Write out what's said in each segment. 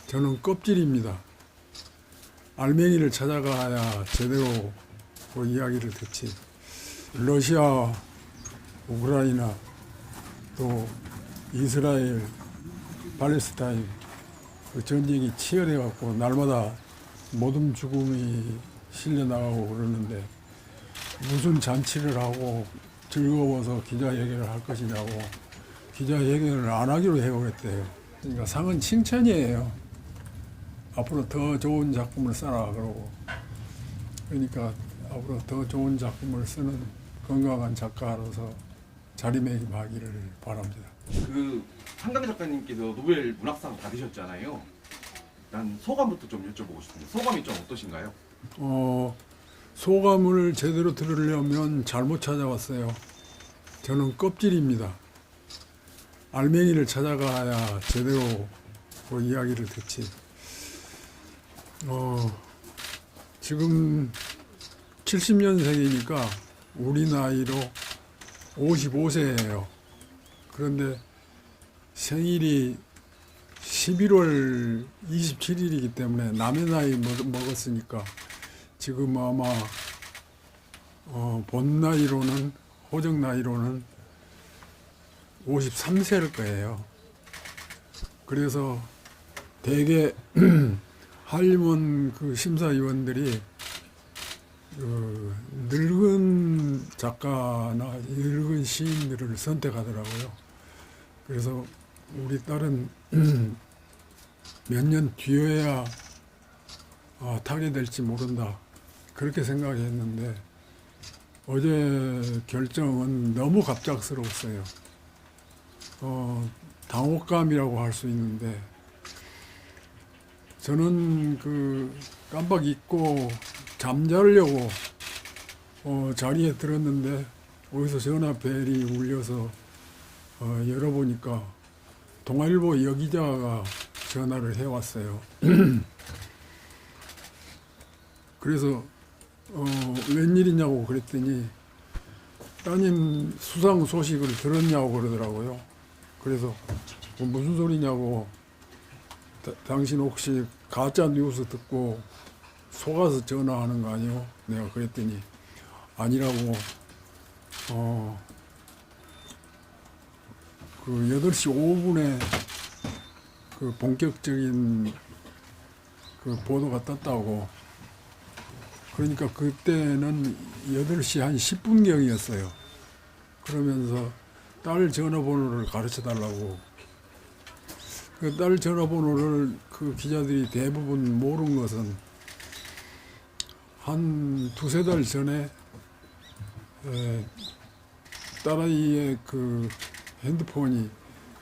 저는 껍질입니다. 알맹이를 찾아가야 제대로 그 이야기를 듣지. 러시아, 우크라이나, 또 이스라엘, 팔레스타인 그 전쟁이 치열해 갖고 날마다 모든 죽음이 실려나가고 그러는데 무슨 잔치를 하고 즐거워서 기자회견을 할 것이냐고 기자회견을 안 하기로 해오겠대요. 그러니까 상은 칭찬이에요. 앞으로 더 좋은 작품을 써라 그러고, 그러니까 앞으로 더 좋은 작품을 쓰는 건강한 작가로서 자리매김하기를 바랍니다. 그 한강 작가님께서 노벨 문학상 받으셨잖아요. 난 소감부터 좀 여쭤보고 싶습니다. 소감이 좀 어떠신가요? 소감을 제대로 들으려면 잘못 찾아왔어요. 저는 껍질입니다. 알맹이를 찾아가야 제대로 그 이야기를 듣지. 지금 70년생이니까 우리 나이로 55세예요. 그런데 생일이 11월 27일이기 때문에 남의 나이 먹었으니까 지금 아마 본 나이로는, 호적 나이로는 53세일 거예요. 그래서 대개 한림원 그 심사위원들이 그 늙은 작가나 늙은 시인들을 선택하더라고요. 그래서 우리 딸은 몇 년 뒤에야 타게 될지 모른다, 그렇게 생각했는데 어제 결정은 너무 갑작스러웠어요. 당혹감이라고 할 수 있는데, 저는 그 깜빡 잊고 잠자려고 자리에 들었는데 어디서 전화벨이 울려서 열어보니까 동아일보 여기자가 전화를 해왔어요. 그래서 웬일이냐고 그랬더니 따님 수상 소식을 들었냐고 그러더라고요. 그래서 무슨 소리냐고, 당신 혹시 가짜 뉴스 듣고 속아서 전화하는 거 아니요? 내가 그랬더니 아니라고, 그 8시 5분에 그 본격적인 그 보도가 떴다고. 그러니까 그때는 8시 한 10분경이었어요. 그러면서 딸 전화번호를 가르쳐 달라고. 그 딸 전화번호를 그 기자들이 대부분 모르는 것은 한 두세 달 전에 딸아이의 그 핸드폰이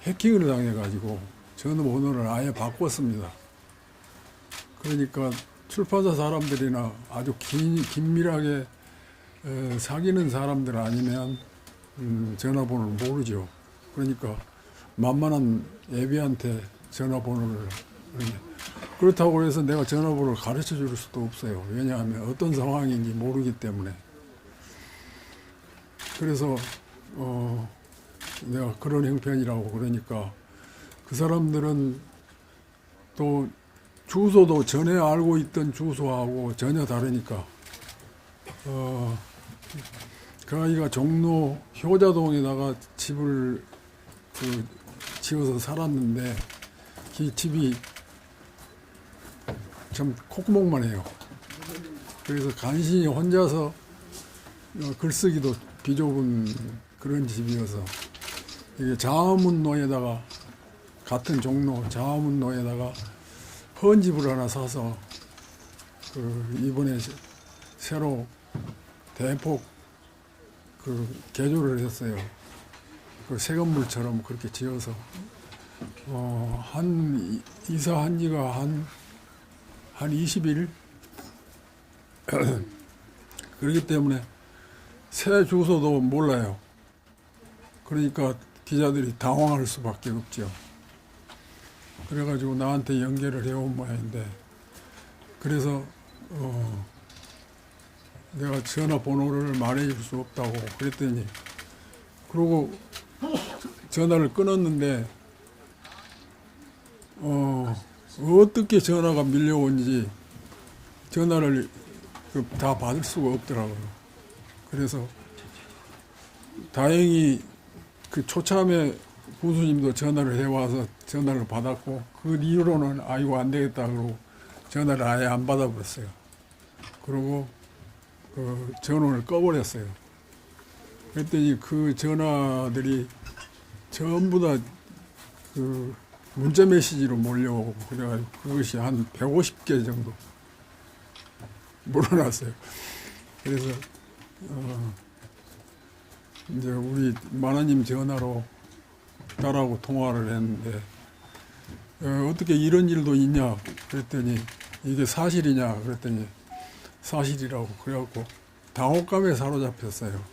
해킹을 당해가지고 전화번호를 아예 바꿨습니다. 그러니까 출판사 사람들이나 아주 긴밀하게 사귀는 사람들 아니면 전화번호를 모르죠. 그러니까 만만한 애비한테 전화번호를, 그렇다고 해서 내가 전화번호를 가르쳐 줄 수도 없어요. 왜냐하면 어떤 상황인지 모르기 때문에. 그래서 내가 그런 형편이라고 그러니까 그 사람들은 또 주소도 전에 알고 있던 주소하고 전혀 다르니까 그 아이가 종로 효자동에다가 집을 지어서 살았는데 그 집이 참 콧구멍만 해요. 그래서 간신히 혼자서 글쓰기도 비좁은 그런 집이어서 이게 자문로에다가, 같은 종로 자문로에다가 헌집을 하나 사서 이번에 새로 대폭 개조를 했어요. 새 건물처럼 그렇게 지어서 이사한 지가 한 20일 그렇기 때문에 새 주소도 몰라요. 그러니까 기자들이 당황할 수밖에 없죠. 그래가지고 나한테 연결을 해온 모양인데, 그래서 내가 전화번호를 말해줄 수 없다고 그랬더니, 그러고 전화를 끊었는데 어떻게 전화가 밀려온지 전화를 다 받을 수가 없더라고요. 그래서 다행히 그 초참에 군수님도 전화를 해와서 전화를 받았고, 그 이후로는 아이고 안 되겠다 그러고 전화를 아예 안 받아버렸어요. 그리고 그 전원을 꺼버렸어요. 그랬더니 그 전화들이 전부 다 그 문자 메시지로 몰려오고, 그래가지고 그것이 한 150개 정도 몰아놨어요. 그래서 이제 우리 만화님 전화로 딸하고 통화를 했는데, 어떻게 이런 일도 있냐 그랬더니 이게 사실이냐 그랬더니 사실이라고. 그래갖고 당혹감에 사로잡혔어요.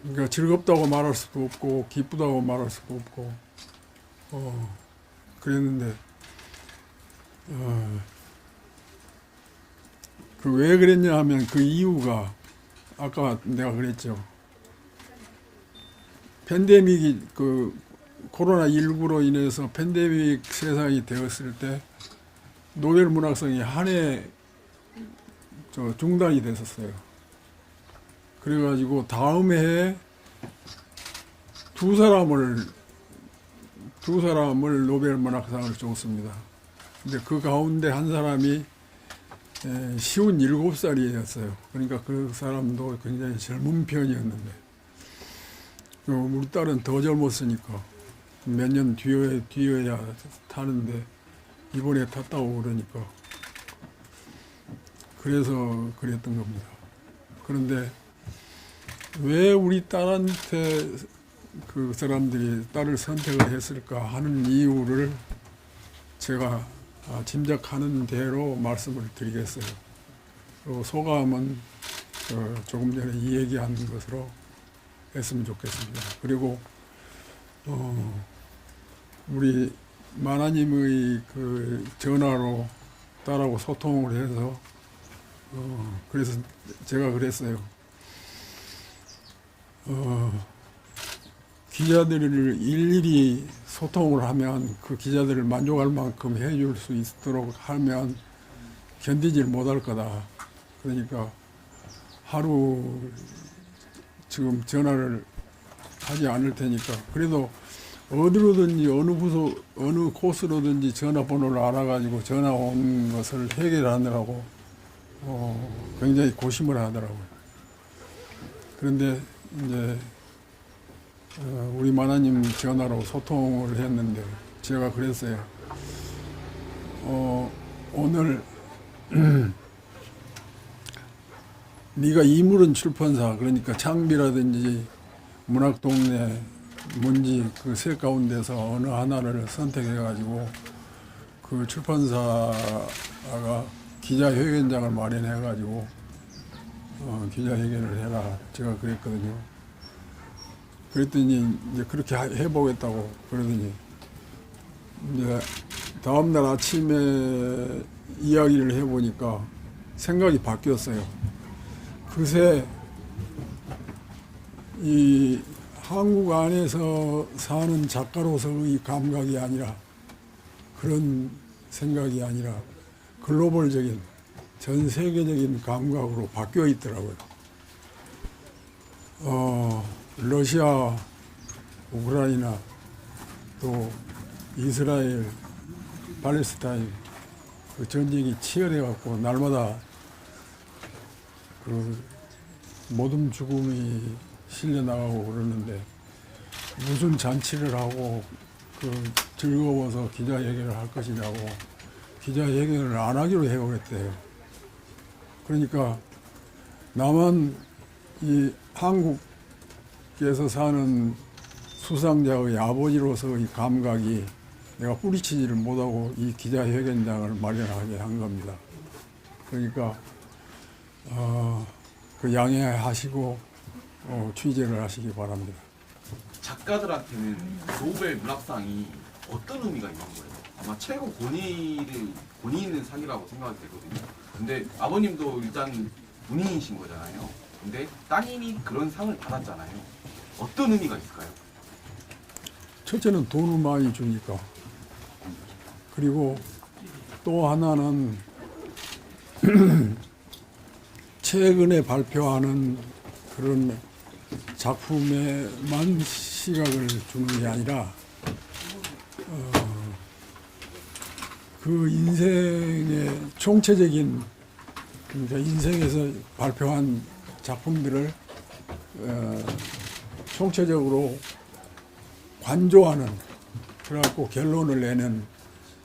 그러니까 즐겁다고 말할 수도 없고 기쁘다고 말할 수도 없고 그랬는데, 그 왜 그랬냐 하면 그 이유가 아까 내가 그랬죠. 팬데믹이 그 코로나19로 인해서 팬데믹 세상이 되었을 때 노벨 문학상이 한 해 중단이 됐었어요. 그래가지고 다음 해에 두 사람을 노벨 문학상을 줬습니다. 근데 그 가운데 한 사람이 57살이었어요. 그러니까 그 사람도 굉장히 젊은 편이었는데, 우리 딸은 더 젊었으니까 몇 년 뒤에야 타는데 이번에 탔다고 그러니까 그래서 그랬던 겁니다. 그런데 왜 우리 딸한테 그 사람들이 딸을 선택을 했을까 하는 이유를 제가 짐작하는 대로 말씀을 드리겠어요. 그리고 소감은 조금 전에 이 얘기한 것으로 했으면 좋겠습니다. 그리고 우리 만화님의 그 전화로 딸하고 소통을 해서 그래서 제가 그랬어요. 기자들을 일일이 소통을 하면 그 기자들을 만족할 만큼 해줄 수 있도록 하면 견디질 못할 거다. 그러니까 하루 지금 전화를 하지 않을 테니까 그래도 어디로든지 어느 부서 어느 코스로든지 전화번호를 알아가지고 전화 온 것을 해결하느라고 굉장히 고심을 하더라고요. 그런데 이제 우리 만화님 전화로 소통을 했는데 제가 그랬어요. 오늘 네가 이물은 출판사, 그러니까 창비라든지 문학동네, 문지 그 세 가운데서 어느 하나를 선택해가지고 그 출판사가 기자회견장을 마련해가지고 기자회견을 해라. 제가 그랬거든요. 그랬더니 이제 그렇게 해보겠다고 그러더니 이제 다음날 아침에 이야기를 해보니까 생각이 바뀌었어요. 그새 이 한국 안에서 사는 작가로서의 감각이 아니라 그런 생각이 아니라 글로벌적인 전 세계적인 감각으로 바뀌어 있더라고요. 러시아, 우크라이나, 또 이스라엘, 팔레스타인 그 전쟁이 치열해 갖고 날마다 그 모든 죽음이 실려 나가고 그러는데 무슨 잔치를 하고 그 즐거워서 기자회견을 할 것이냐고 기자회견을 안 하기로 해요 그랬대요. 그러니까 나만 이 한국에서 사는 수상자의 아버지로서의 감각이 내가 뿌리치지를 못하고 이 기자회견장을 마련하게 한 겁니다. 그러니까 그 양해하시고 취재를 하시기 바랍니다. 작가들한테는 노벨 문학상이 어떤 의미가 있는 거예요? 아마 최고 권위 있는 상이라고 생각이 되거든요. 근데 아버님도 일단 문인이신 거잖아요. 근데 따님이 그런 상을 받았잖아요. 어떤 의미가 있을까요? 첫째는 돈을 많이 주니까 그리고 또 하나는 최근에 발표하는 그런 작품에만 시각을 주는 게 아니라 그 인생의 총체적인, 그러니까 인생에서 발표한 작품들을 총체적으로 관조하는, 그래갖고 결론을 내는,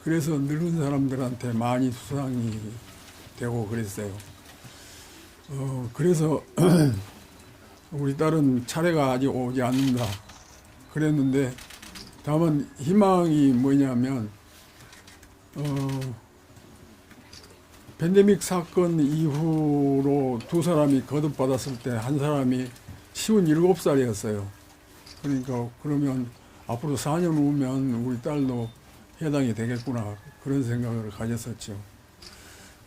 그래서 늙은 사람들한테 많이 수상이 되고 그랬어요. 그래서 우리 딸은 차례가 아직 오지 않는다 그랬는데, 다만 희망이 뭐냐면 팬데믹 사건 이후로 두 사람이 거듭받았을 때 한 사람이 57살이었어요. 그러니까 그러면 앞으로 4년 후면 우리 딸도 해당이 되겠구나, 그런 생각을 가졌었죠.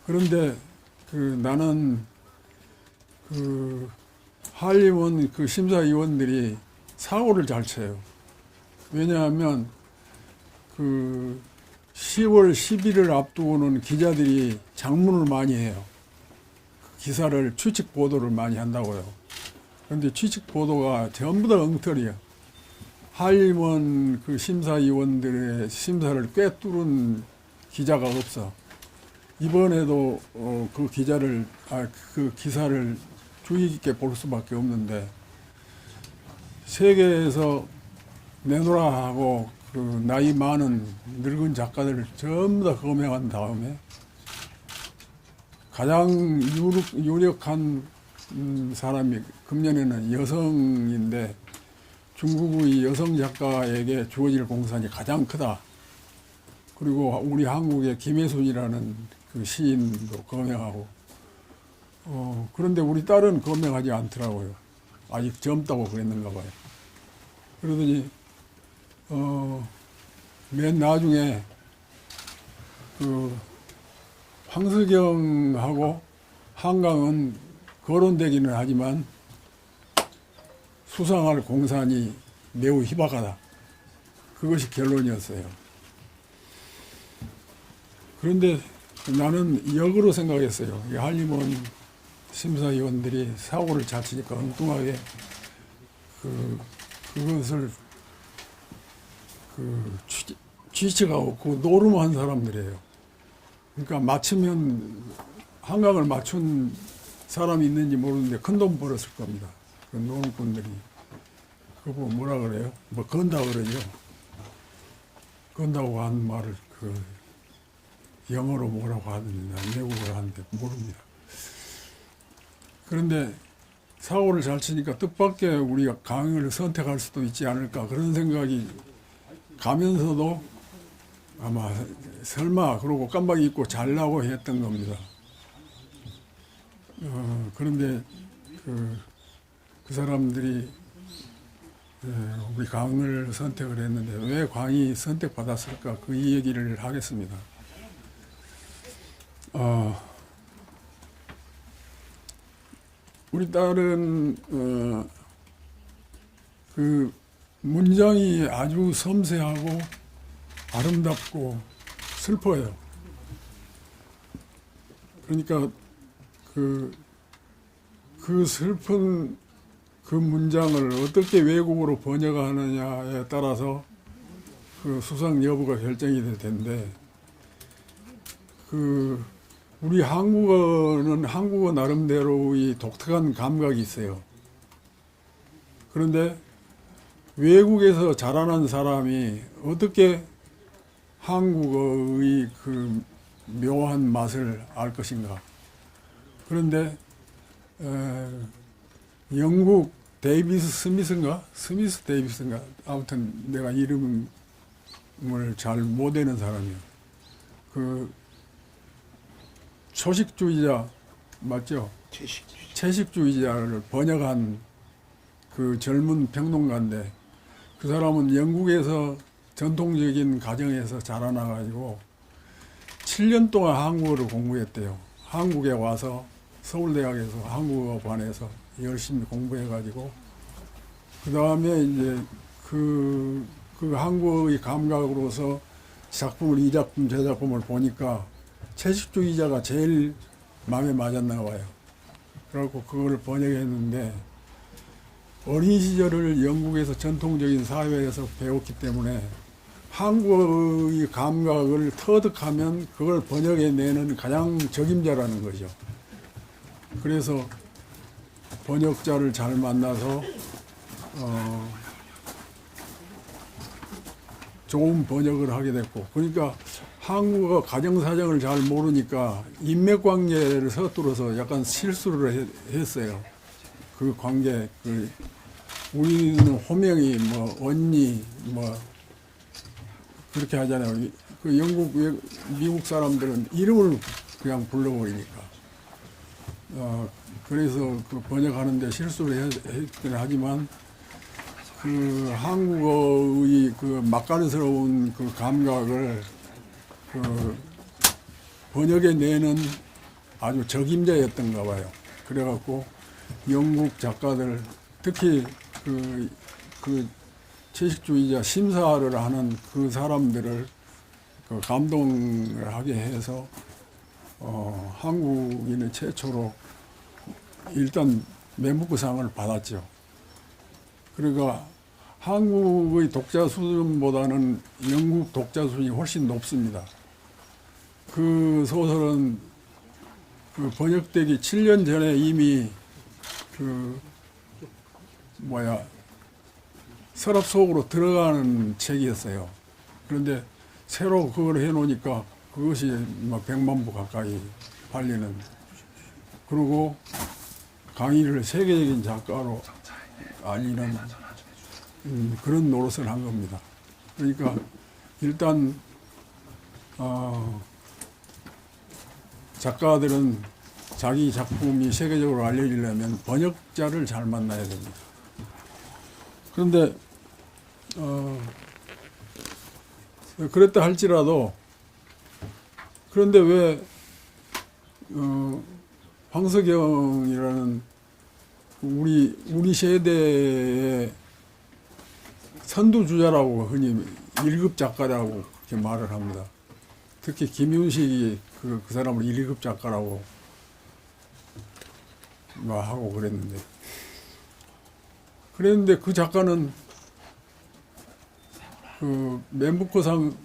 그런데 나는 한림원 심사위원들이 사고를 잘 쳐요. 왜냐하면 10월 10일을 앞두고는 기자들이 장문을 많이 해요. 기사를, 추측 보도를 많이 한다고요. 그런데 추측 보도가 전부 다 엉터리야. 한림원 심사위원들의 심사를 꿰뚫은 기자가 없어. 이번에도 그 기사를 주의 깊게 볼 수밖에 없는데, 세계에서 내노라 하고 나이 많은 늙은 작가들을 전부 다 검증한 다음에 가장 유력한 사람이 금년에는 여성인데, 중국의 여성 작가에게 주어질 공산이 가장 크다. 그리고 우리 한국의 김혜순이라는 시인도 검증하고, 그런데 우리 딸은 검증하지 않더라고요. 아직 젊다고 그랬는가 봐요. 그러더니 맨 나중에 황석영하고 한강은 거론되기는 하지만 수상할 공산이 매우 희박하다. 그것이 결론이었어요. 그런데 나는 역으로 생각했어요. 이 한림원 심사위원들이 사고를 잘 치니까 엉뚱하게 그것을 취치가 없고 노름한 사람들이에요. 그러니까 맞추면, 한강을 맞춘 사람이 있는지 모르는데 큰돈 벌었을 겁니다. 그 노름꾼들이. 그거 뭐라 그래요? 뭐 건다 그러죠. 건다고 하는 말을 영어로 뭐라고 하든지 난 외국어로 하는데 모릅니다. 그런데 사고를 잘 치니까 뜻밖의 우리가 강을 선택할 수도 있지 않을까, 그런 생각이 가면서도 아마 설마 그러고 깜빡 잊고 잘라고 했던 겁니다. 그런데 그 사람들이 우리 강을 선택을 했는데 왜 강이 선택받았을까, 그 얘기를 하겠습니다. 우리 딸은 그 문장이 아주 섬세하고 아름답고 슬퍼요. 그러니까 그 슬픈 그 문장을 어떻게 외국어로 번역하느냐에 따라서 그 수상 여부가 결정이 될 텐데, 우리 한국어는 한국어 나름대로의 독특한 감각이 있어요. 그런데 외국에서 자라난 사람이 어떻게 한국어의 그 묘한 맛을 알 것인가. 그런데 영국 스미스 데이비스인가, 아무튼 내가 이름을 잘 못 외는 사람이에요. 초식주의자 맞죠? 채식주의자를 번역한 그 젊은 평론가인데, 그 사람은 영국에서 전통적인 가정에서 자라나가지고 7년 동안 한국어를 공부했대요. 한국에 와서 서울대학에서 한국어반에서 열심히 공부해가지고, 그 다음에 이제 그 한국어의 감각으로서 작품을 이 작품 저 작품을 보니까 채식주의자가 제일 마음에 맞았나 봐요. 그래갖고 그걸 번역했는데 어린 시절을 영국에서 전통적인 사회에서 배웠기 때문에 한국의 감각을 터득하면 그걸 번역해내는 가장 적임자라는 거죠. 그래서 번역자를 잘 만나서 좋은 번역을 하게 됐고, 그러니까 한국어 가정사정을 잘 모르니까 인맥관계를 서툴러서 약간 실수를 했어요. 그 관계, 우리는 호명이 뭐 언니 뭐 그렇게 하잖아요. 그 영국, 미국 사람들은 이름을 그냥 불러버리니까. 그래서 그 번역하는데 실수를 했긴 하지만 그 한국어의 그 맛깔스러운 그 감각을 그 번역해 내는 아주 적임자였던가 봐요. 그래갖고 영국 작가들, 특히 그 채식주의자 심사를 하는 그 사람들을 그 감동을 하게 해서 한국인의 최초로 일단 매무크상을 받았죠. 그러니까 한국의 독자 수준보다는 영국 독자 수준이 훨씬 높습니다. 그 소설은 그 번역되기 7년 전에 이미 서랍 속으로 들어가는 책이었어요. 그런데 새로 그걸 해놓으니까 그것이 막 100만 부 가까이 팔리는. 그리고 강의를 세계적인 작가로 알리는 그런 노릇을 한 겁니다. 그러니까 일단 작가들은 자기 작품이 세계적으로 알려지려면 번역자를 잘 만나야 됩니다. 그런데 그랬다 할지라도 그런데 왜 황석영이라는 우리 세대의 선두주자라고 흔히 1급 작가라고 그렇게 말을 합니다. 특히 김윤식이 그 사람을 1급 작가라고 하고 그랬는데 그 작가는 그 맨부커상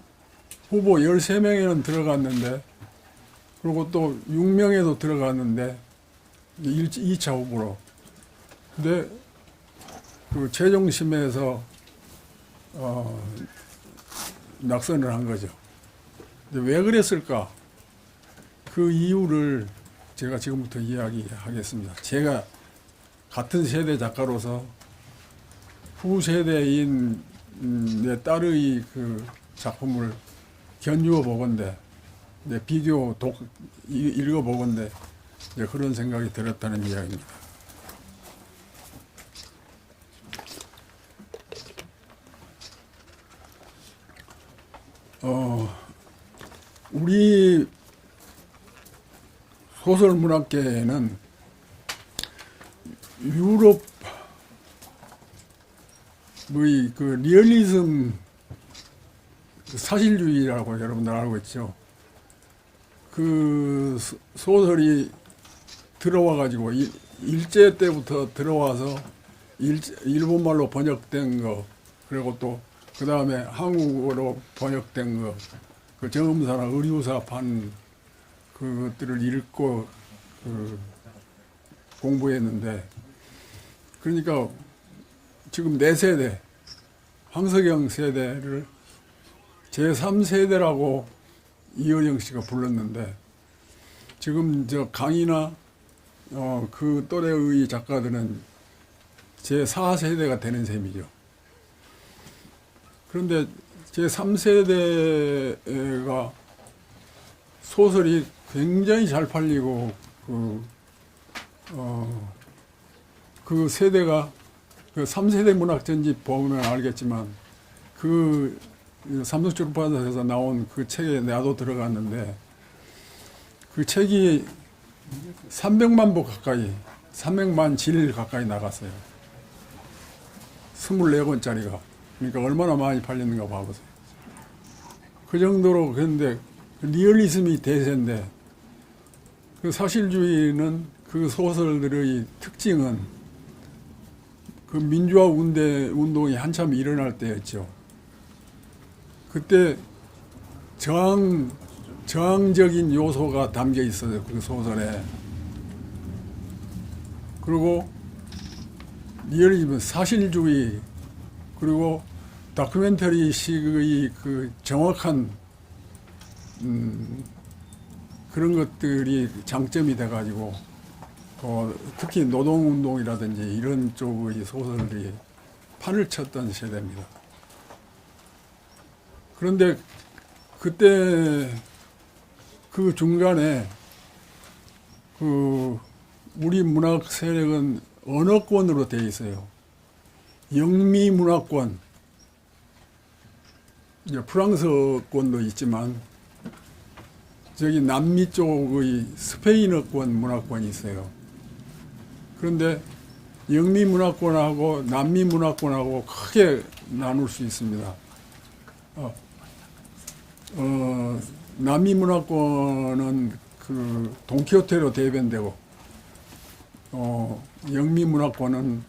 후보 13명에는 들어갔는데, 그리고 또 6명에도 들어갔는데 2차 후보로. 근데 그 최종심에서 낙선을 한 거죠. 근데 왜 그랬을까? 그 이유를 제가 지금부터 이야기하겠습니다. 제가 같은 세대 작가로서 후세대인 내 딸의 그 작품을 견주어 보건대, 비교 읽어 보건대 그런 생각이 들었다는 이야기입니다. 우리 소설 문학계에는 유럽의 그 리얼리즘 사실주의라고 여러분들 알고 있죠. 그 소설이 들어와 가지고 일제 때부터 들어와서 일본말로 번역된 거, 그리고 또 그 다음에 한국어로 번역된 거, 그 정음사나 의류사판 그것들을 읽고 공부했는데, 그러니까 지금 4세대, 황석영 세대를 제3세대라고 이어령 씨가 불렀는데, 지금 저 강의나 그 또래의 작가들은 제4세대가 되는 셈이죠. 그런데 제3세대가 소설이 굉장히 잘 팔리고 그 세대가 그 3세대 문학 전집 보면 알겠지만 그 삼성출판사에서 나온 그 책에 나도 들어갔는데 그 책이 300만 부 가까이, 300만 질 가까이 나갔어요. 24권짜리가. 그러니까 얼마나 많이 팔렸는가 봐보세요. 그 정도로 그런데 리얼리즘이 대세인데 그 사실주의는 그 소설들의 특징은 그 민주화 운동이 한참 일어날 때였죠. 그때 저항적인 요소가 담겨 있어요, 그 소설에. 그리고 리얼리즘은 사실주의, 그리고 다큐멘터리식의 그 정확한 그런 것들이 장점이 돼가지고 특히 노동운동이라든지 이런 쪽의 소설들이 판을 쳤던 세대입니다. 그런데 그때 그 중간에 그 우리 문학 세력은 언어권으로 되어 있어요. 영미 문화권, 이제 프랑스권도 있지만 저기 남미 쪽의 스페인어권 문화권이 있어요. 그런데 영미 문화권하고 남미 문화권하고 크게 나눌 수 있습니다. 남미 문화권은 그 돈키호테로 대변되고, 영미 문화권은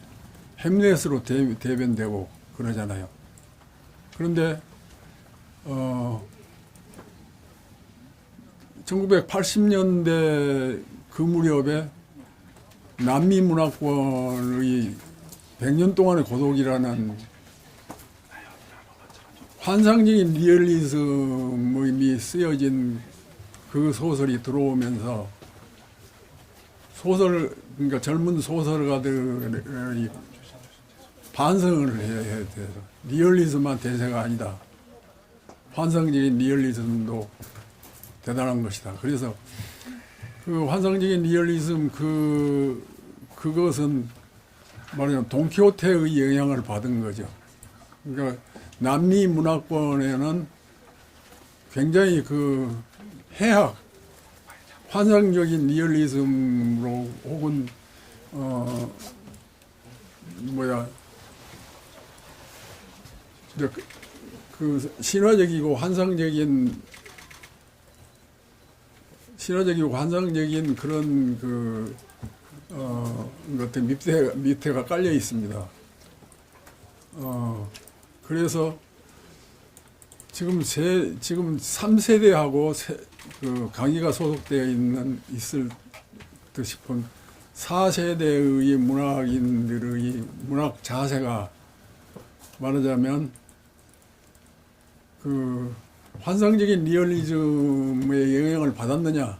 햄릿으로 대변되고 그러잖아요. 그런데 1980년대 그 무렵에 남미 문화권의 100년 동안의 고독이라는 환상적인 리얼리즘이 쓰여진 그 소설이 들어오면서 그러니까 젊은 소설가들이 반성을 해야 돼요. 리얼리즘만 대세가 아니다. 환상적인 리얼리즘도 대단한 것이다. 그래서 그 환상적인 리얼리즘 그것은 말하자면 돈키호테의 영향을 받은 거죠. 그러니까 남미 문화권에는 굉장히 그 해학, 환상적인 리얼리즘으로 혹은 그 신화적이고 환상적인 그런 것들 밑에가 깔려 있습니다. 그래서 지금 3세대하고 그 강의가 소속되어 있을 듯 싶은 4세대의 문학인들의 문학 자세가 말하자면 그 환상적인 리얼리즘의 영향을 받았느냐,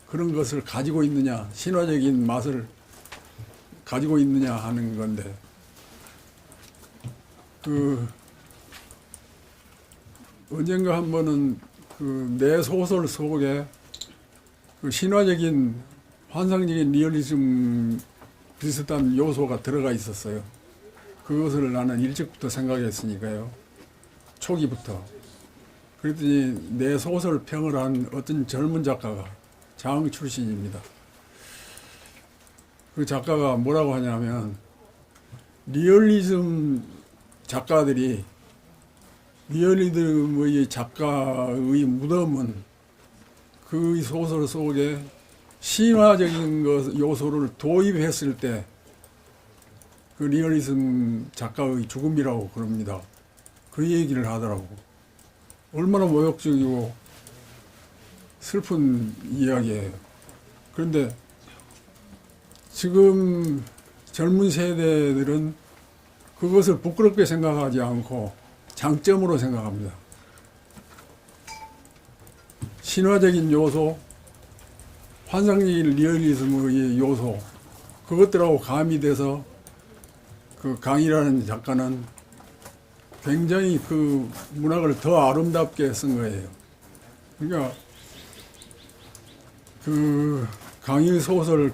그런 것을 가지고 있느냐, 신화적인 맛을 가지고 있느냐 하는 건데, 언젠가 한 번은 내 소설 속에 그 신화적인 환상적인 리얼리즘 비슷한 요소가 들어가 있었어요. 그것을 나는 일찍부터 생각했으니까요. 초기부터. 그랬더니 내 소설 평을 한 어떤 젊은 작가가 장 출신입니다. 그 작가가 뭐라고 하냐면, 리얼리즘 작가들이 리얼리즘의 작가의 무덤은 그 소설 속에 신화적인 요소를 도입했을 때 그 리얼리즘 작가의 죽음이라고 그럽니다. 그 얘기를 하더라고. 얼마나 모욕적이고 슬픈 이야기예요. 그런데 지금 젊은 세대들은 그것을 부끄럽게 생각하지 않고 장점으로 생각합니다. 신화적인 요소, 환상적인 리얼리즘의 요소, 그것들하고 가미돼서 그 강희라는 작가는 굉장히 그 문학을 더 아름답게 쓴 거예요. 그러니까 그 강희 소설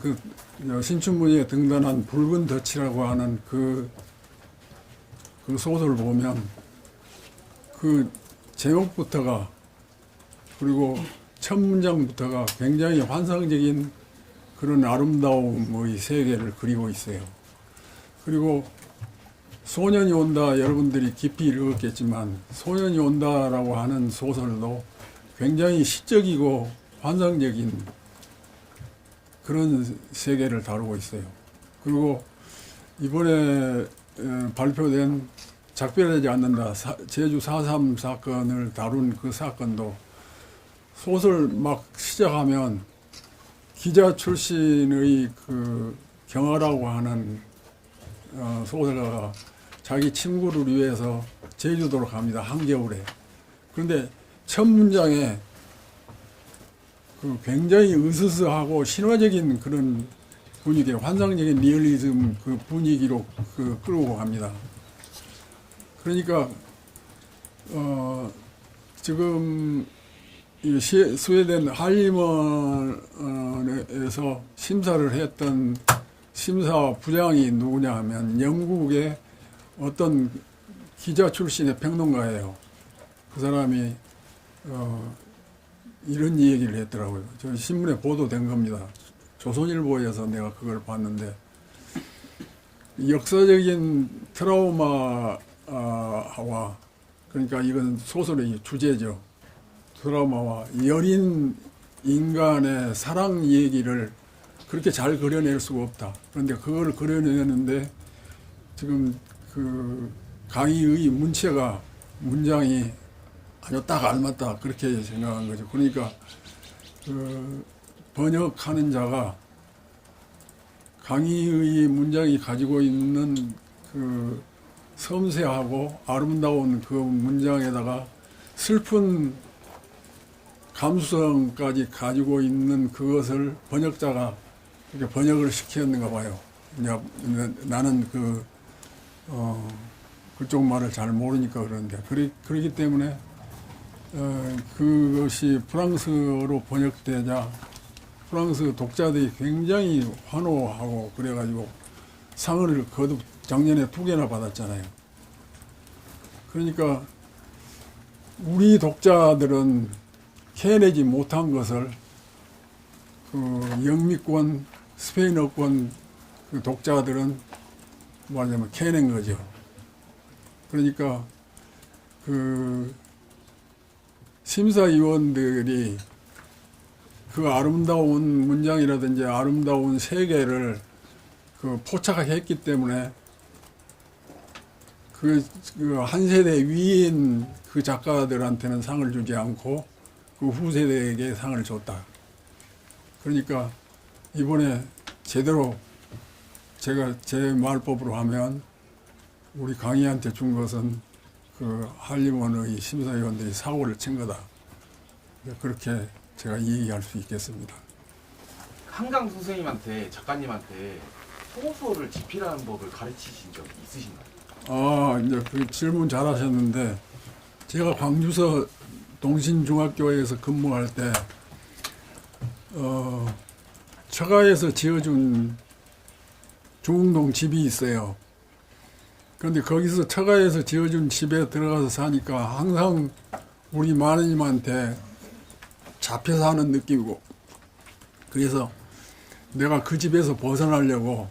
신춘문예에 등단한 붉은 덫이라고 하는 그 소설을 보면 그 제목부터가, 그리고 첫 문장부터가 굉장히 환상적인 그런 아름다움의 세계를 그리고 있어요. 그리고 소년이 온다 여러분들이 깊이 읽었겠지만 소년이 온다라고 하는 소설도 굉장히 시적이고 환상적인 그런 세계를 다루고 있어요. 그리고 이번에 발표된 작별하지 않는다 제주 4.3 사건을 다룬 그 사건도 소설 막 시작하면 기자 출신의 그 경아라고 하는 소설가가 자기 친구를 위해서 제주도로 갑니다. 한겨울에. 그런데 첫 문장에 그 굉장히 으스스하고 신화적인 그런 분위기, 환상적인 리얼리즘 그 분위기로 그 끌고 갑니다. 그러니까 지금 이 스웨덴 할리먼에서 심사를 했던 심사 부장이 누구냐 하면 영국의 어떤 기자 출신의 평론가예요. 그 사람이 이런 얘기를 했더라고요. 저 신문에 보도된 겁니다. 조선일보에서 내가 그걸 봤는데 역사적인 트라우마와 그러니까 이건 소설의 주제죠. 드라마와 여린 인간의 사랑 얘기를 그렇게 잘 그려낼 수가 없다. 그런데 그걸 그려내는데 지금 그 강의의 문장이 아주 딱 알맞다. 그렇게 생각한 거죠. 그러니까 그 번역하는 자가 강의의 문장이 가지고 있는 그 섬세하고 아름다운 그 문장에다가 슬픈 감수성까지 가지고 있는 그것을 번역자가 이렇게 번역을 시켰는가 봐요. 나는 그쪽 말을 잘 모르니까 그러는데 그렇기 때문에 그것이 프랑스어로 번역되자 프랑스 독자들이 굉장히 환호하고 그래가지고 상을 거듭 작년에 2개나 받았잖아요. 그러니까 우리 독자들은 캐내지 못한 것을 그 영미권, 스페인어권 그 독자들은 말하자면 캐낸 거죠. 그러니까 그 심사위원들이 그 아름다운 문장이라든지 아름다운 세계를 그 포착했기 때문에 그 한 세대 위인 그 작가들한테는 상을 주지 않고 그 후세대에게 상을 줬다. 그러니까 이번에 제대로 제가 제 말법으로 하면 우리 강희한테 준 것은 그 할리먼의 심사위원들이 사고를 친 거다. 그렇게 제가 얘기할 수 있겠습니다. 한강 선생님한테 작가님한테 소설을 집필하는 법을 가르치신 적 있으신가요? 이제 그 질문 잘하셨는데 제가 광주서 동신중학교에서 근무할 때 처가에서 지어준 중흥동 집이 있어요. 그런데 거기서 처가에서 지어준 집에 들어가서 사니까 항상 우리 마누님한테 잡혀 사는 느낌이고 그래서 내가 그 집에서 벗어나려고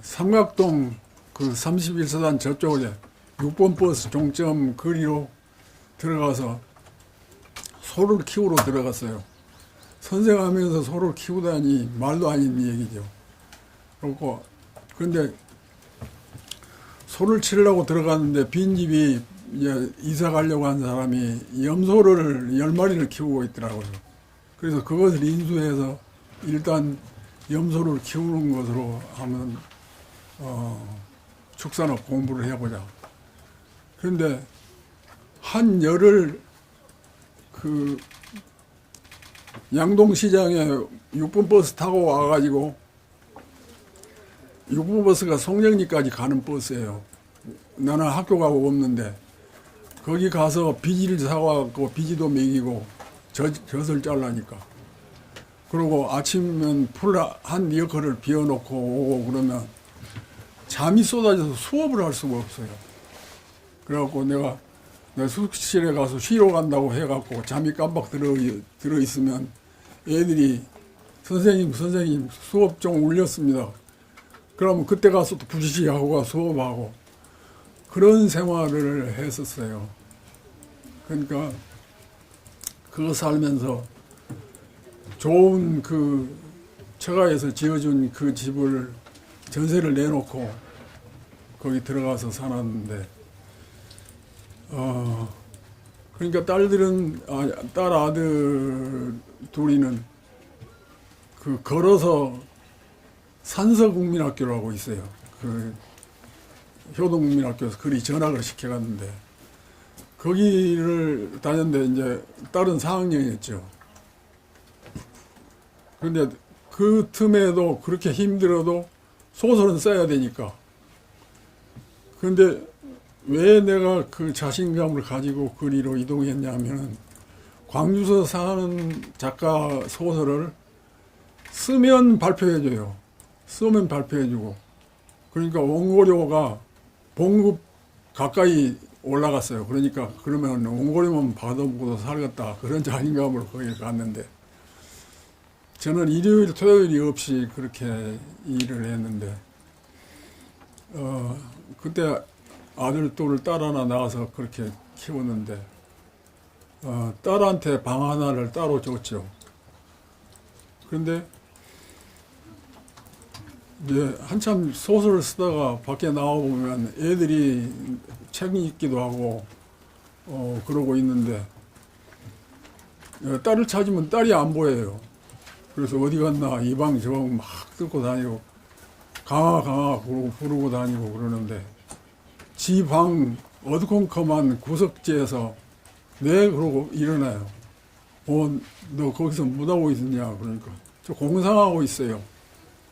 삼각동 그 31서단 저쪽에 6번 버스 종점 거리로 들어가서 소를 키우러 들어갔어요. 선생하면서 소를 키우다니 말도 아닌 얘기죠. 그런데 소를 치려고 들어갔는데 빈집이 이제 이사 가려고 한 사람이 염소를 10마리를 키우고 있더라고요. 그래서 그것을 인수해서 일단 염소를 키우는 것으로 하면 축산업 공부를 해보자. 그런데 한 열흘 그 양동시장에 6번 버스 타고 와가지고 6번 버스가 송정리까지 가는 버스예요. 나는 학교 가고 없는데 거기 가서 비지를 사와갖고 비지도 먹이고 젖을 잘라니까. 그리고 아침은 풀 한 리어커를 비워놓고 오고 그러면 잠이 쏟아져서 수업을 할 수가 없어요. 그래갖고 내가 숙실에 가서 쉬러 간다고 해갖고 잠이 깜빡 들어있으면 애들이 선생님 수업 좀 울렸습니다. 그러면 그때 가서 또 부지시하고 가 수업하고 그런 생활을 했었어요. 그러니까 그거 살면서 좋은 그 처가에서 지어준 그 집을 전세를 내놓고 거기 들어가서 살았는데 그러니까 딸 아들 둘이는 그 걸어서 산서국민학교라고 있어요. 그 효동국민학교에서 그리 전학을 시켜갔는데 거기를 다녔는데 이제 딸은 4학년이었죠. 그런데 그 틈에도 그렇게 힘들어도 소설은 써야 되니까. 그런데 왜 내가 그 자신감을 가지고 그리로 이동했냐면 광주서 사는 작가 소설을 쓰면 발표해줘요. 쓰면 발표해주고. 그러니까 원고료가 봉급 가까이 올라갔어요. 그러니까 그러면 원고료만 받아보고도 살겠다. 그런 자신감으로 거기 갔는데 저는 일요일, 토요일이 없이 그렇게 일을 했는데 그때 아들 둘을 딸 하나 낳아서 그렇게 키웠는데 딸한테 방 하나를 따로 줬죠. 그런데 이제 한참 소설을 쓰다가 밖에 나와보면 애들이 책 읽기도 하고 그러고 있는데 딸을 찾으면 딸이 안 보여요. 그래서 어디 갔나 이 방 저 방 막 뜯고 다니고 강아 부르고 다니고 그러는데 지 방 어두컴컴한 구석지에서 네 그러고 일어나요. 너 거기서 뭐 하고 있었냐 그러니까 저 공상하고 있어요.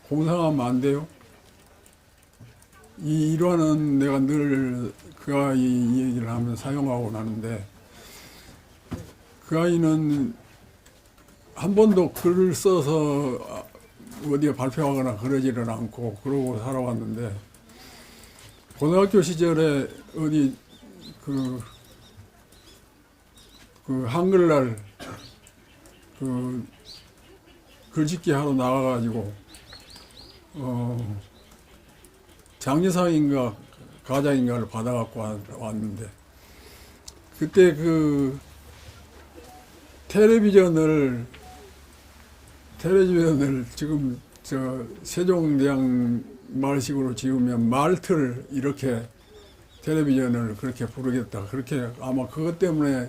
공상하면 안 돼요. 이 일화는 내가 늘 그 아이 얘기를 하면 사용하고 나는데 그 아이는 한 번도 글을 써서 어디에 발표하거나 그러지를 않고 그러고 살아왔는데 고등학교 시절에 어디 그 한글날 그 글짓기 하러 나가가지고 장려상인가 가장인가를 받아갖고 왔는데 그때 그 텔레비전을 지금 저 세종대왕 말식으로 지으면 말틀 이렇게 텔레비전을 그렇게 부르겠다. 그렇게 아마 그것 때문에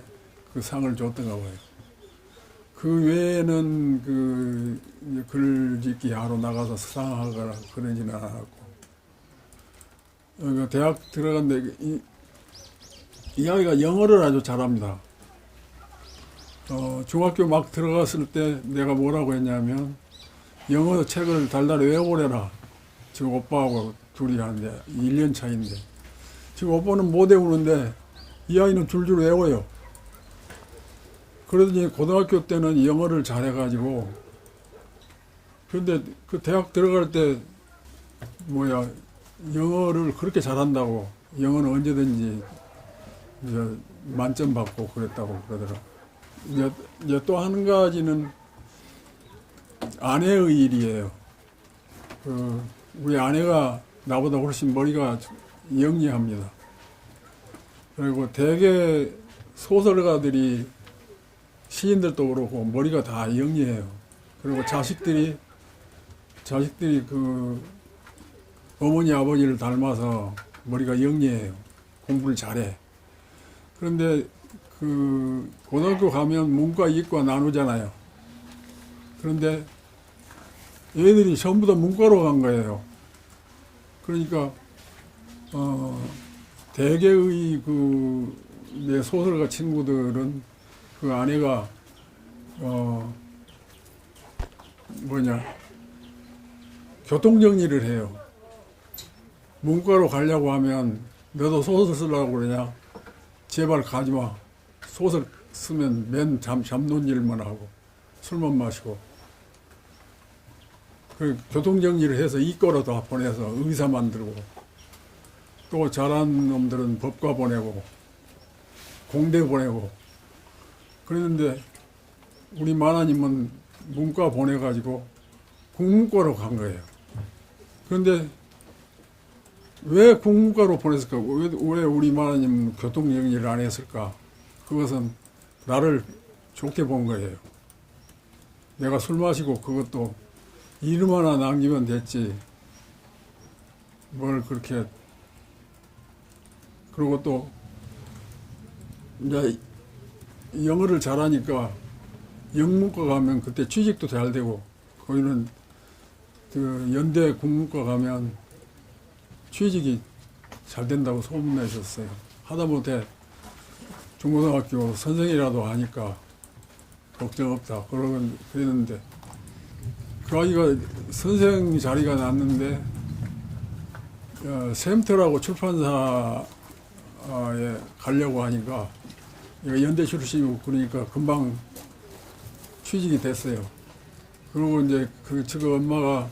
그 상을 줬던가 봐요. 그 외에는 그 글짓기 하러 나가서 수상하거나 그러지는 않았고. 그러니까 대학 들어갔는데 이 아이가 영어를 아주 잘합니다. 중학교 막 들어갔을 때 내가 뭐라고 했냐면 영어 책을 달달 외워보래라. 지금 오빠하고 둘이 하는데 1년 차인데 지금 오빠는 못 외우는데 이 아이는 줄줄 외워요. 그러더니 고등학교 때는 영어를 잘해가지고 그런데 그 대학 들어갈 때 영어를 그렇게 잘한다고 영어는 언제든지 만점 받고 그랬다고 그러더라. 이제 또 한 가지는 아내의 일이에요. 우리 아내가 나보다 훨씬 머리가 영리합니다. 그리고 대개 소설가들이 시인들도 그렇고 머리가 다 영리해요. 그리고 자식들이 그 어머니 아버지를 닮아서 머리가 영리해요. 공부를 잘해. 그런데 그 고등학교 가면 문과 이과 나누잖아요. 그런데 얘들이 전부 다 문과로 간 거예요. 그러니까 대개의 내 소설가 친구들은 그 아내가 교통정리를 해요. 문과로 가려고 하면 너도 소설 쓰려고 그러냐? 제발 가지마. 소설 쓰면 맨 잡는 일만 하고 술만 마시고 그 교통정리를 해서 이과로 다 보내서 의사 만들고 또 잘한 놈들은 법과 보내고 공대 보내고 그랬는데 우리 마나님은 문과 보내가지고 국문과로 간 거예요. 그런데 왜 국문과로 보냈을까? 왜 우리 마나님 교통정리를 안 했을까? 그것은 나를 좋게 본 거예요. 내가 술 마시고 그것도 이름 하나 남기면 됐지. 뭘 그렇게. 그리고 또 이제 영어를 잘하니까 영문과 가면 그때 취직도 잘 되고, 거기는 그 연대 국문과 가면 취직이 잘 된다고 소문냈었어요. 하다못해 중고등학교 선생이라도 하니까 걱정 없다 그랬는데, 그 아이가 선생 자리가 났는데 샘터라고 출판사에 가려고 하니까, 얘가 연대 출신이고 그러니까 금방 취직이 됐어요. 그리고 이제 지금 엄마가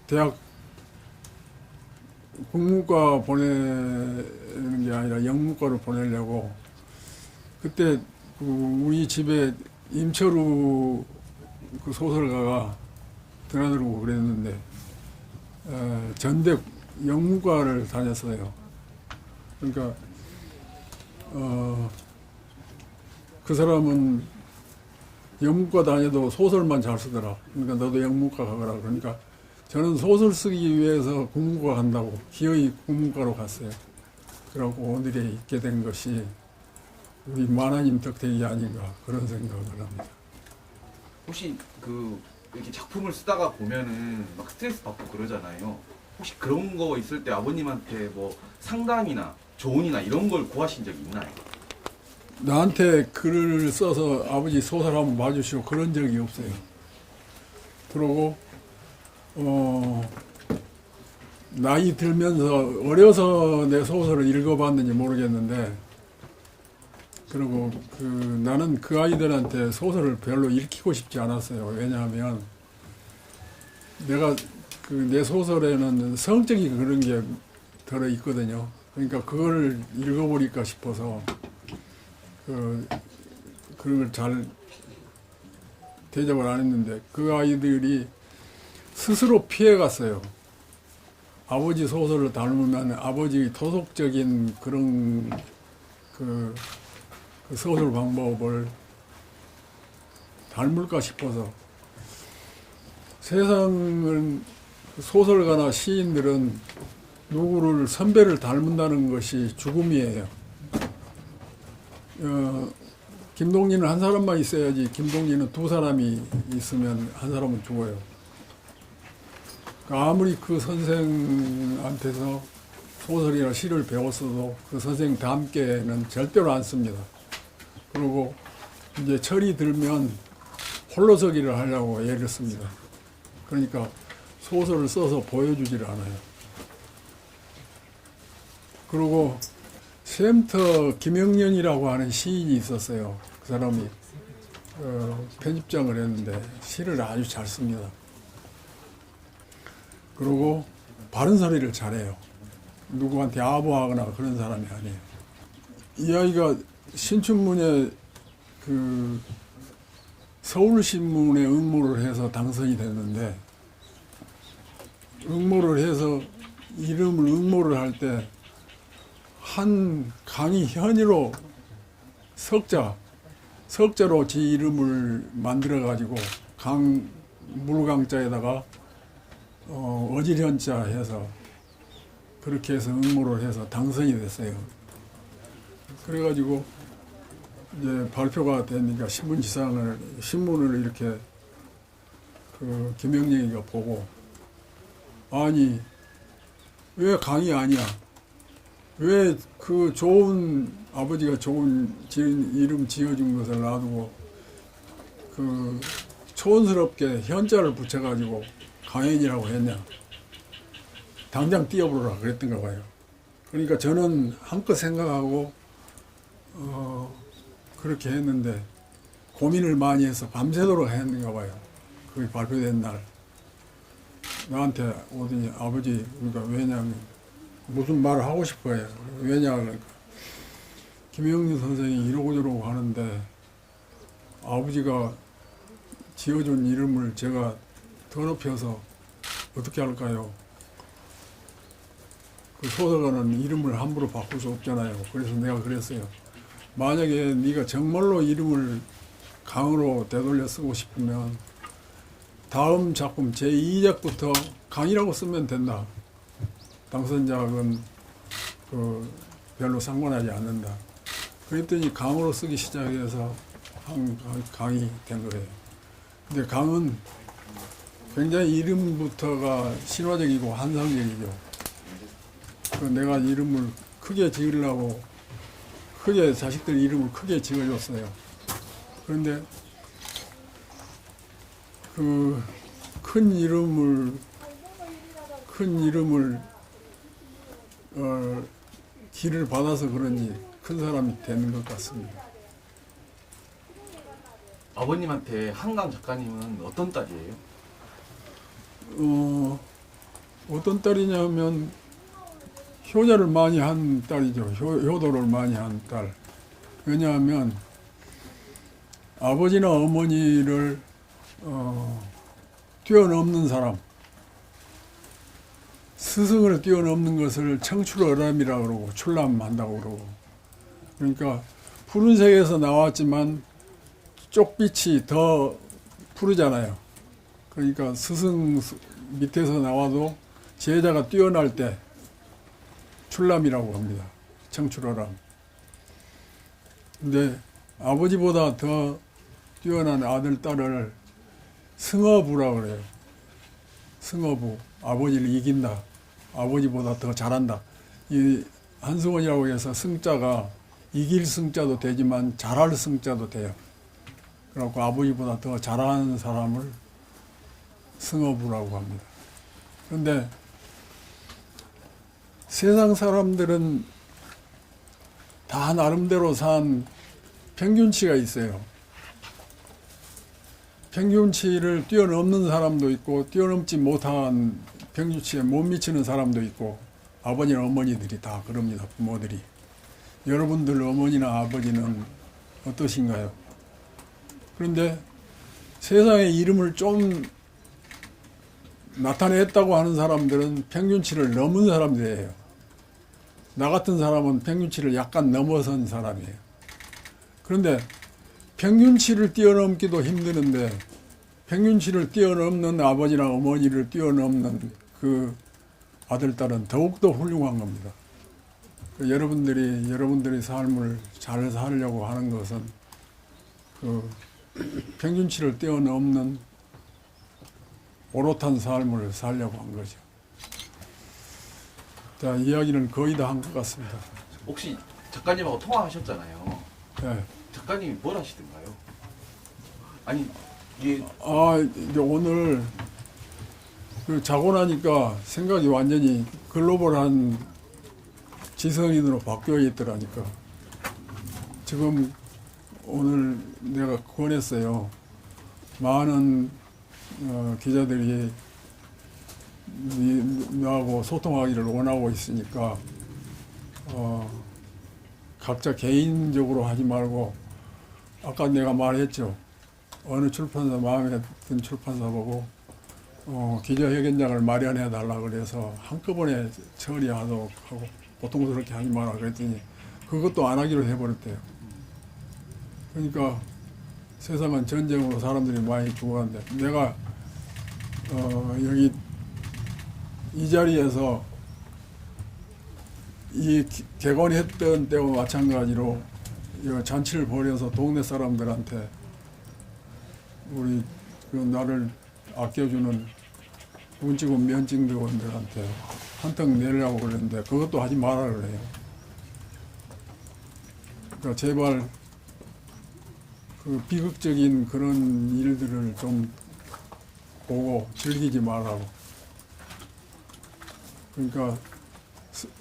대학 국문과 보내는 게 아니라 영문과로 보내려고, 그때 우리 집에 임철우 그 소설가가 드나들고 그랬는데, 전대 영문과를 다녔어요. 그러니까 그 사람은 영문과 다녀도 소설만 잘 쓰더라. 그러니까 너도 영문과 가거라. 그러니까 저는 소설 쓰기 위해서 국문과 간다고 기어이 국문과로 갔어요. 그러고 오늘에 있게 된 것이 우리 만화님 덕택이 아닌가, 그런 생각을 합니다. 혹시 그 이렇게 작품을 쓰다가 보면은 막 스트레스 받고 그러잖아요. 혹시 그런 거 있을 때 아버님한테 뭐 상담이나 조언이나 이런 걸 구하신 적이 있나요? 나한테 글을 써서 아버지 소설 한번 봐주시오 그런 적이 없어요. 그러고 나이 들면서 어려서 내 소설을 읽어봤는지 모르겠는데, 그리고 나는 그 아이들한테 소설을 별로 읽히고 싶지 않았어요. 왜냐하면 내가 내 소설에는 성적인 그런 게 들어 있거든요. 그러니까 그걸 읽어보니까 싶어서 그런 걸 잘 대접을 안 했는데, 그 아이들이 스스로 피해갔어요. 아버지 소설을 닮으면 아버지 토속적인 그런 그 소설 방법을 닮을까 싶어서. 세상은 소설가나 시인들은 누구를 선배를 닮는다는 것이 죽음이에요. 김동리는 한 사람만 있어야지, 김동리는 두 사람이 있으면 한 사람은 죽어요. 아무리 그 선생한테서 소설이나 시를 배웠어도 그 선생 닮게는 절대로 안 씁니다. 그리고 이제 철이 들면 홀로서기를 하려고 애를 씁니다. 그러니까 소설을 써서 보여주지를 않아요. 그리고 샘터 김영년이라고 하는 시인이 있었어요. 그 사람이 편집장을 했는데 시를 아주 잘 씁니다. 그리고 바른 소리를 잘해요. 누구한테 아부하거나 그런 사람이 아니에요. 이 아이가 신춘문예 서울신문에 응모를 해서 당선이 됐는데, 응모를 해서 이름을 응모를 할 때 한 강이 현이로 석자로 지 이름을 만들어 가지고 물강자에다가 어질현자 해서 그렇게 해서 응모를 해서 당선이 됐어요. 그래가지고 이제 발표가 되니까 신문을 이렇게 김영령이가 보고, 아니 왜 강이 아니야? 왜 그 좋은 아버지가 좋은 이름 지어준 것을 놔두고 촌스럽게 현자를 붙여가지고 강현이라고 했냐? 당장 띄워보라 그랬던가 봐요. 그러니까 저는 한껏 생각하고 그렇게 했는데, 고민을 많이 해서 밤새도록 했는가 봐요. 그게 발표된 날 나한테 오더니, 아버지, 그러니까 왜냐하면 무슨 말을 하고 싶어요. 왜냐하면 김영린 선생이 이러고 저러고 하는데 아버지가 지어준 이름을 제가 더럽혀서 어떻게 할까요? 그 소설가는 이름을 함부로 바꿀 수 없잖아요. 그래서 내가 그랬어요. 만약에 네가 정말로 이름을 강으로 되돌려 쓰고 싶으면 다음 작품 제2작부터 강이라고 쓰면 된다. 당선작은 그 별로 상관하지 않는다. 그랬더니 강으로 쓰기 시작해서 강이 된 거예요. 근데 강은 굉장히 이름부터가 신화적이고 환상적이죠. 그 내가 이름을 크게 지으려고 자식들 이름을 크게 지어줬어요. 그런데 그 큰 이름을 길을 받아서 그런지 큰 사람이 되는 것 같습니다. 아버님한테 한강 작가님은 어떤 딸이에요? 어떤 딸이냐면 효자를 많이 한 딸이죠. 효도를 많이 한 딸. 왜냐하면 아버지나 어머니를 뛰어넘는 사람, 스승을 뛰어넘는 것을 청출어람이라고 그러고 출람한다고 그러고, 그러니까 푸른색에서 나왔지만 쪽빛이 더 푸르잖아요. 그러니까 스승 밑에서 나와도 제자가 뛰어날 때 출람이라고 합니다. 청출어람. 근데 아버지보다 더 뛰어난 아들, 딸을 승어부라고 그래요. 승어부. 아버지를 이긴다. 아버지보다 더 잘한다. 이 한승원이라고 해서 승자가 이길 승자도 되지만 잘할 승자도 돼요. 그래갖고 아버지보다 더 잘하는 사람을 승어부라고 합니다. 그런데 세상 사람들은 다 나름대로 산 평균치가 있어요. 평균치를 뛰어넘는 사람도 있고 뛰어넘지 못한 평균치에 못 미치는 사람도 있고 아버지나 어머니들이 다 그럽니다. 부모들이. 여러분들 어머니나 아버지는 어떠신가요? 그런데 세상의 이름을 좀 나타냈다고 하는 사람들은 평균치를 넘은 사람들이에요. 나 같은 사람은 평균치를 약간 넘어선 사람이에요. 그런데 평균치를 뛰어넘기도 힘드는데 평균치를 뛰어넘는 아버지나 어머니를 뛰어넘는 그 아들, 딸은 더욱더 훌륭한 겁니다. 여러분들의 삶을 잘 살려고 하는 것은 그 평균치를 뛰어넘는 오롯한 삶을 살려고 한 거죠. 자, 이야기는 거의 다 한 것 같습니다. 혹시 작가님하고 통화하셨잖아요. 네. 작가님이 뭘 하시던가요? 아니 이게 이제 오늘 그 자고 나니까 생각이 완전히 글로벌한 지성인으로 바뀌어 있더라니까. 지금 오늘 내가 권했어요. 많은 기자들이 나하고 소통하기를 원하고 있으니까 각자 개인적으로 하지 말고 아까 내가 말했죠. 어느 출판사 마음에 든 출판사 보고 기자회견장을 마련해 달라 그래서 한꺼번에 처리하도록 하고 보통 그렇게 하지 마라 그랬더니 그것도 안 하기로 해버렸대요. 그러니까 세상은 전쟁으로 사람들이 많이 죽어간대. 내가 여기 이 자리에서 이 개관했던 때와 마찬가지로 이 잔치를 벌여서 동네 사람들한테 우리 그 나를 아껴주는 운치군 면직대원들한테 한턱 내려고 그랬는데 그것도 하지 말라 그래요. 그러니까 제발 그 비극적인 그런 일들을 좀 보고 즐기지 말라고. 그러니까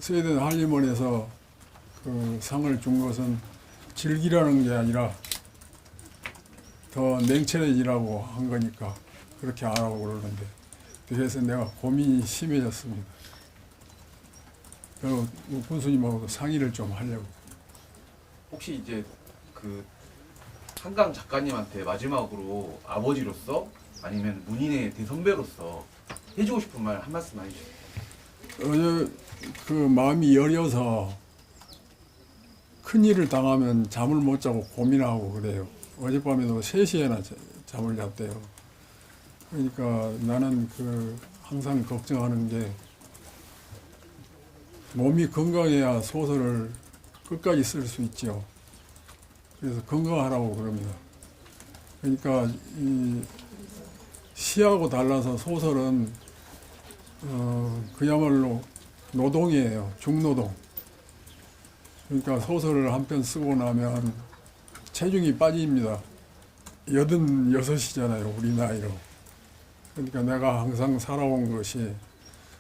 스웨덴 할리먼에서 그 상을 준 것은 즐기라는 게 아니라 더 냉철해지라고 한 거니까 그렇게 하라고 그러는데 그래서 내가 고민이 심해졌습니다. 그리고 군수님하고도 상의를 좀 하려고. 혹시 이제 그 한강 작가님한테 마지막으로 아버지로서 아니면 문인의 대선배로서 해주고 싶은 말 한 말씀 해주세요. 어제 그 마음이 여려서 큰 일을 당하면 잠을 못 자고 고민하고 그래요. 어젯밤에도 3시에나 잠을 잤대요. 그러니까 나는 항상 걱정하는 게 몸이 건강해야 소설을 끝까지 쓸 수 있죠. 그래서 건강하라고 그럽니다. 그러니까 이 시하고 달라서 소설은 그야말로 노동이에요. 중노동. 그러니까 소설을 한 편 쓰고 나면 체중이 빠집니다. 86이잖아요. 우리 나이로. 그러니까 내가 항상 살아온 것이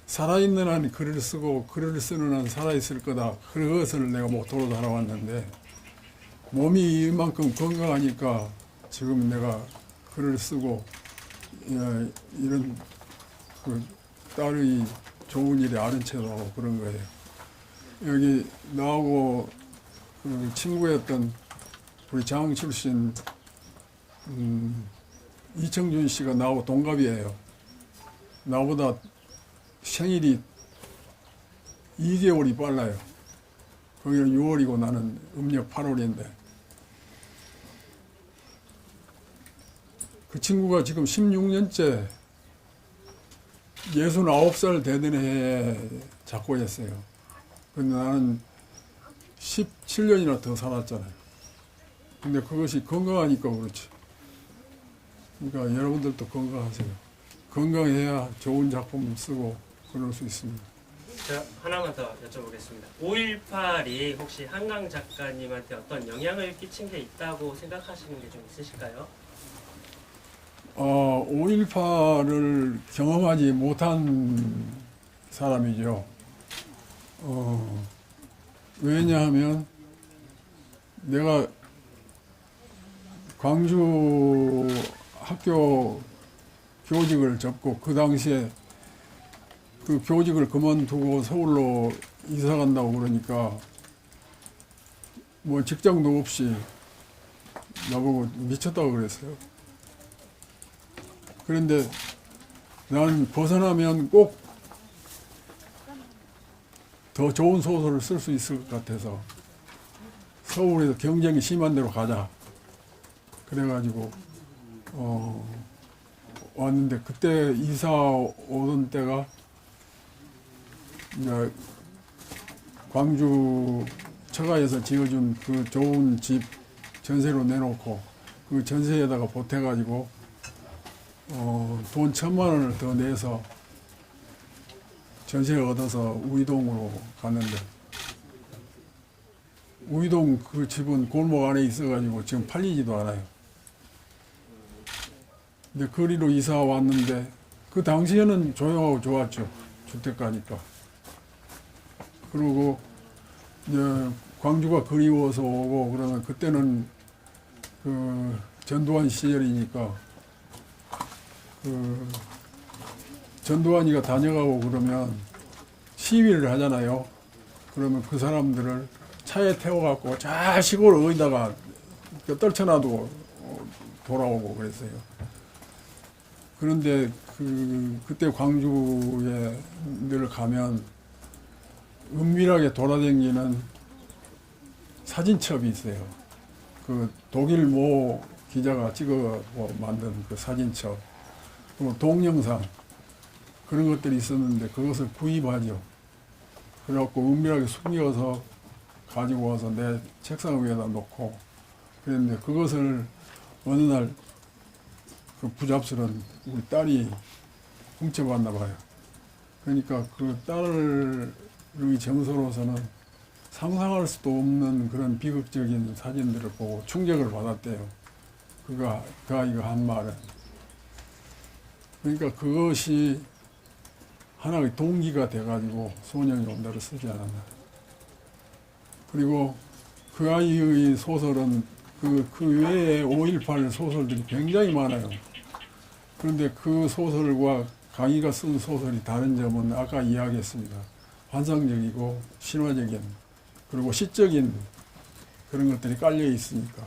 살아있는 한 글을 쓰고 글을 쓰는 한 살아있을 거다. 그것을 내가 모토로 살아왔는데 몸이 이만큼 건강하니까 지금 내가 글을 쓰고 이런 딸의 좋은 일에 아는 체도 하고 그런 거예요. 여기 나하고 그 친구였던 우리 장 출신 이청준 씨가 나하고 동갑이에요. 나보다 생일이 2개월이 빨라요. 거기는 6월이고 나는 음력 8월인데 그 친구가 지금 16년째 69살 되던 해에 작고했어요. 근데 나는 17년이나 더 살았잖아요. 근데 그것이 건강하니까 그렇지. 그러니까 여러분들도 건강하세요. 건강해야 좋은 작품 쓰고 그럴 수 있습니다. 제가 하나만 더 여쭤보겠습니다. 5.18이 혹시 한강 작가님한테 어떤 영향을 끼친 게 있다고 생각하시는 게 좀 있으실까요? 5.18을 경험하지 못한 사람이죠. 왜냐하면 내가 광주 학교 교직을 접고 그 당시에 그 교직을 그만두고 서울로 이사 간다고 그러니까 뭐 직장도 없이 나보고 미쳤다고 그랬어요. 그런데 나는 벗어나면 꼭 더 좋은 소설을 쓸 수 있을 것 같아서 서울에서 경쟁이 심한 데로 가자. 그래가지고 왔는데 그때 이사 오던 때가 이제 광주 처가에서 지어준 그 좋은 집 전세로 내놓고 그 전세에다가 보태가지고 돈 1,000만 원을 더 내서 전세를 얻어서 우이동으로 갔는데 우이동 그 집은 골목 안에 있어가지고 지금 팔리지도 않아요. 근데 거리로 이사 왔는데 그 당시에는 조용하고 좋았죠. 주택가니까. 그리고 이제 광주가 그리워서 오고 그러면 그때는 그 전두환 시절이니까 그 전두환이가 다녀가고 그러면 시위를 하잖아요. 그러면 그 사람들을 차에 태워갖고 저 시골 어디다가 떨쳐놔도 돌아오고 그랬어요. 그런데 그때 광주에 늘 가면 은밀하게 돌아다니는 사진첩이 있어요. 그 독일 모 기자가 찍어 만든 그 사진첩, 그리고 동영상 그런 것들이 있었는데 그것을 구입하죠. 그래갖고 은밀하게 숨겨서 가지고 와서 내 책상 위에다 놓고 그랬는데 그것을 어느 날 그 부잡스런 우리 딸이 훔쳐봤나 봐요. 그러니까 그 딸의 정서로서는 상상할 수도 없는 그런 비극적인 사진들을 보고 충격을 받았대요. 그 아이가 한 말은. 그러니까 그것이 하나의 동기가 돼가지고 소년이 온다를 쓰지 않았나. 그리고 그 아이의 소설은 그 외에 5.18 소설들이 굉장히 많아요. 그런데 그 소설과 강희가 쓴 소설이 다른 점은 아까 이야기했습니다. 환상적이고 신화적인 그리고 시적인 그런 것들이 깔려 있으니까.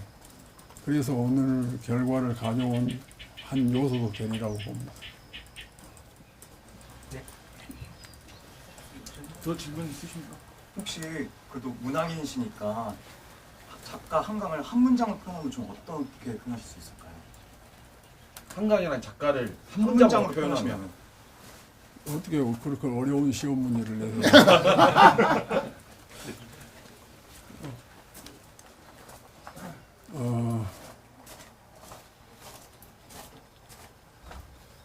그래서 오늘 결과를 가져온 한 요소도 되리라고 봅니다. 더 질문 있으십니까? 혹시 그래도 문학인이시니까 작가 한강을 한 문장을 표현하면 좀 어떻게 표현하실 수 있을까요? 한강이라는 작가를 한 한 문장으로 문장으로 표현하면 표현하시면 어떻게 그렇게 어려운 시험 문제를 내서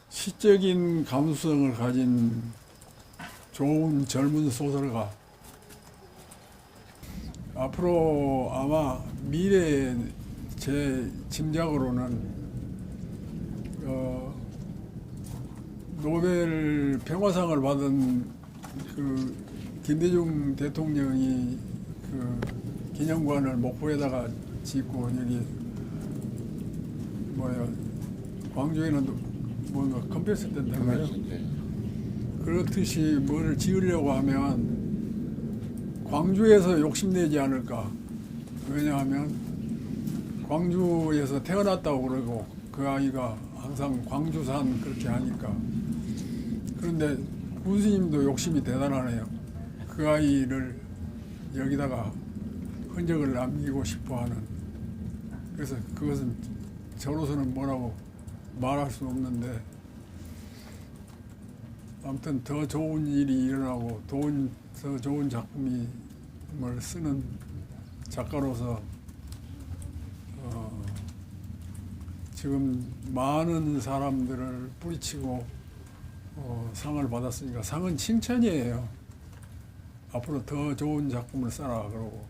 시적인 감수성을 가진 좋은 젊은 소설가. 앞으로 아마 미래에 제 짐작으로는 노벨 평화상을 받은 그 김대중 대통령이 그 기념관을 목포에다가 짓고 여기 뭐야 광주에는 뭔가 컴퓨터 된다고요. 그렇듯이 뭘 지으려고 하면 광주에서 욕심내지 않을까. 왜냐하면 광주에서 태어났다고 그러고 그 아이가 항상 광주산 그렇게 하니까. 그런데 군수님도 욕심이 대단하네요. 그 아이를 여기다가 흔적을 남기고 싶어 하는. 그래서 그것은 저로서는 뭐라고 말할 수 없는데 아무튼 더 좋은 일이 일어나고 더 좋은 작품을 쓰는 작가로서 지금 많은 사람들을 뿌리치고 상을 받았으니까 상은 칭찬이에요. 앞으로 더 좋은 작품을 써라 그러고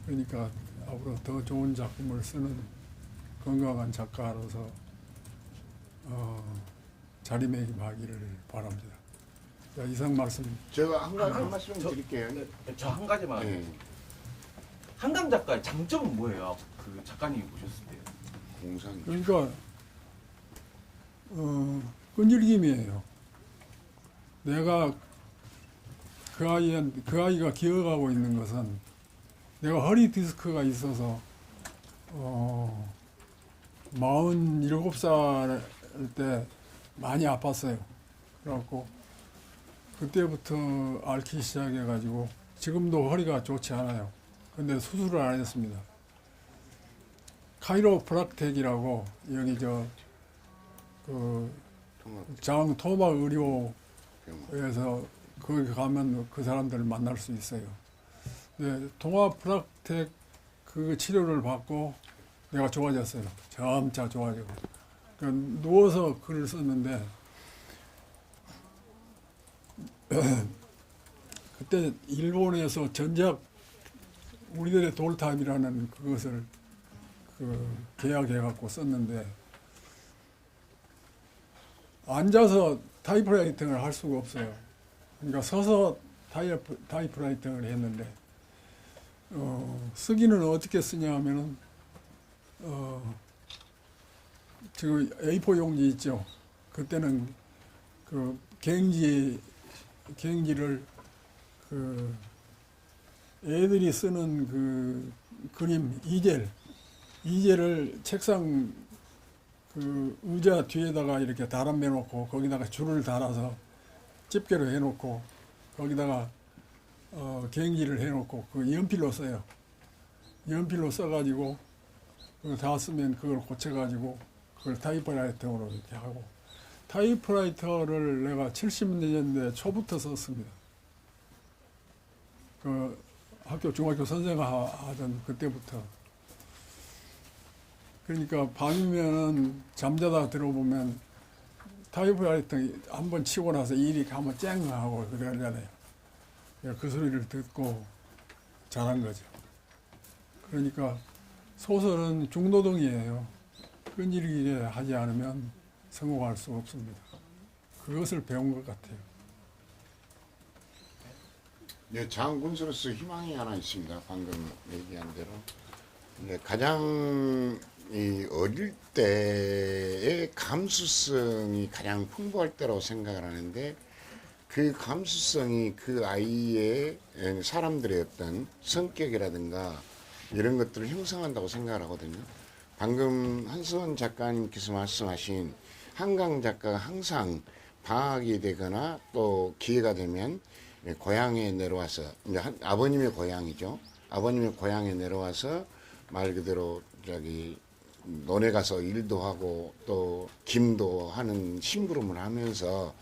그러니까 앞으로 더 좋은 작품을 쓰는 건강한 작가로서 자리매김하기를 바랍니다. 자, 이상 말씀. 제가 한 말씀 드릴게요. 저 한 가지만. 네. 한강 작가의 장점은 뭐예요? 그 작가님이 보셨을 때. 공상. 그러니까 끈질김이에요. 내가 그 아이가 기억하고 있는 것은 내가 허리 디스크가 있어서 47살 때 많이 아팠어요. 그래갖고 그때부터 앓기 시작해가지고 지금도 허리가 좋지 않아요. 근데 수술을 안 했습니다. 카이로프락텍이라고 여기 장 토막 의료에서 거기 가면 그 사람들을 만날 수 있어요. 네, 통합프락텍 그 치료를 받고 내가 좋아졌어요. 점차 좋아지고. 그러니까 누워서 글을 썼는데 그때 일본에서 전작 우리들의 돌탑이라는 그것을 계약해갖고 썼는데 앉아서 타이프라이팅을 할 수가 없어요. 그러니까 서서 타이프라이팅을 했는데 쓰기는 어떻게 쓰냐 하면은 지금 A4 용지 있죠. 그때는 그 갱지를 애들이 쓰는 그 그림 이젤을 책상 그 의자 뒤에다가 이렇게 달아매 놓고 거기다가 줄을 달아서 집게로 해놓고 거기다가 갱지를 해놓고 그 연필로 써요. 연필로 써가지고 그거 다 쓰면 그걸 고쳐가지고 그걸 타이프라이터로 이렇게 하고 타이프라이터를 내가 70년대 초부터 썼습니다. 그 학교 중학교 선생 하던 그때부터. 그러니까 밤이면은 잠자다 들어보면 타이프라이터 한번 치고 나서 일이 한번 쨍 하고 그러잖아요. 그 소리를 듣고 잘한 거죠. 그러니까 소설은 중노동이에요. 끈질기게 하지 않으면 성공할 수 없습니다. 그것을 배운 것 같아요. 네, 장군수로서 희망이 하나 있습니다. 방금 얘기한 대로. 네, 가장 어릴 때의 감수성이 가장 풍부할 때라고 생각을 하는데 그 감수성이 그 아이의 사람들의 어떤 성격이라든가 이런 것들을 형성한다고 생각을 하거든요. 방금 한승원 작가님께서 말씀하신 한강 작가가 항상 방학이 되거나 또 기회가 되면 고향에 내려와서 이제 아버님의 고향이죠. 아버님의 고향에 내려와서 말 그대로 저기 논에 가서 일도 하고 또 김도 하는 심부름을 하면서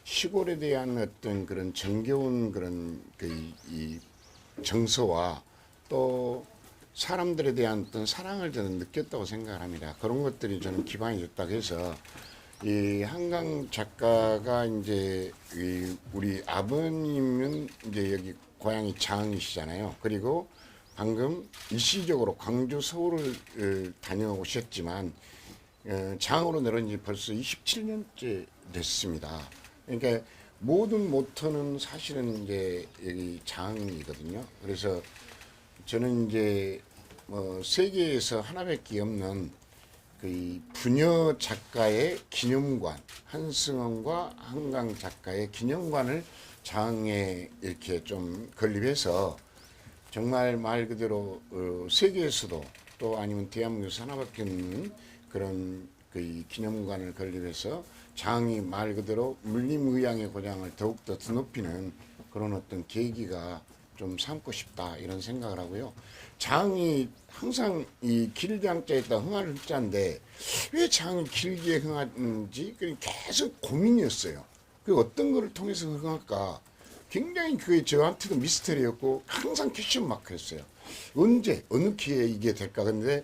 시골에 대한 어떤 그런 정겨운 그런 이 정서와 또 사람들에 대한 어떤 사랑을 저는 느꼈다고 생각을 합니다. 그런 것들이 저는 기반이 됐다고 해서 이 한강 작가가 이제 우리 아버님은 이제 여기 고향이 장이시잖아요. 그리고 방금 일시적으로 광주, 서울을 다녀오셨지만 장으로 내려온 지 벌써 27년째 됐습니다. 그러니까 모든 모터는 사실은 이제 여기 장이거든요. 그래서 저는 이제 뭐 세계에서 하나밖에 없는 그 부녀 작가의 기념관, 한승원과 한강 작가의 기념관을 장에 이렇게 좀 건립해서 정말 말 그대로 세계에서도 또 아니면 대한민국에서 하나밖에 없는 그런 그 기념관을 건립해서 장이 말 그대로 물림의양의 고장을 더욱더 드높이는 그런 어떤 계기가 좀 삼고 싶다 이런 생각을 하고요. 장이 항상 이 길게 항자에다 흥할 흥자인데 왜 장이 길게 흥하는지 계속 고민이었어요. 그 어떤 거를 통해서 흥할까? 굉장히 그게 저한테도 미스터리였고 항상 퀘션 마크였어요. 언제 어느 기회에 이게 될까? 근데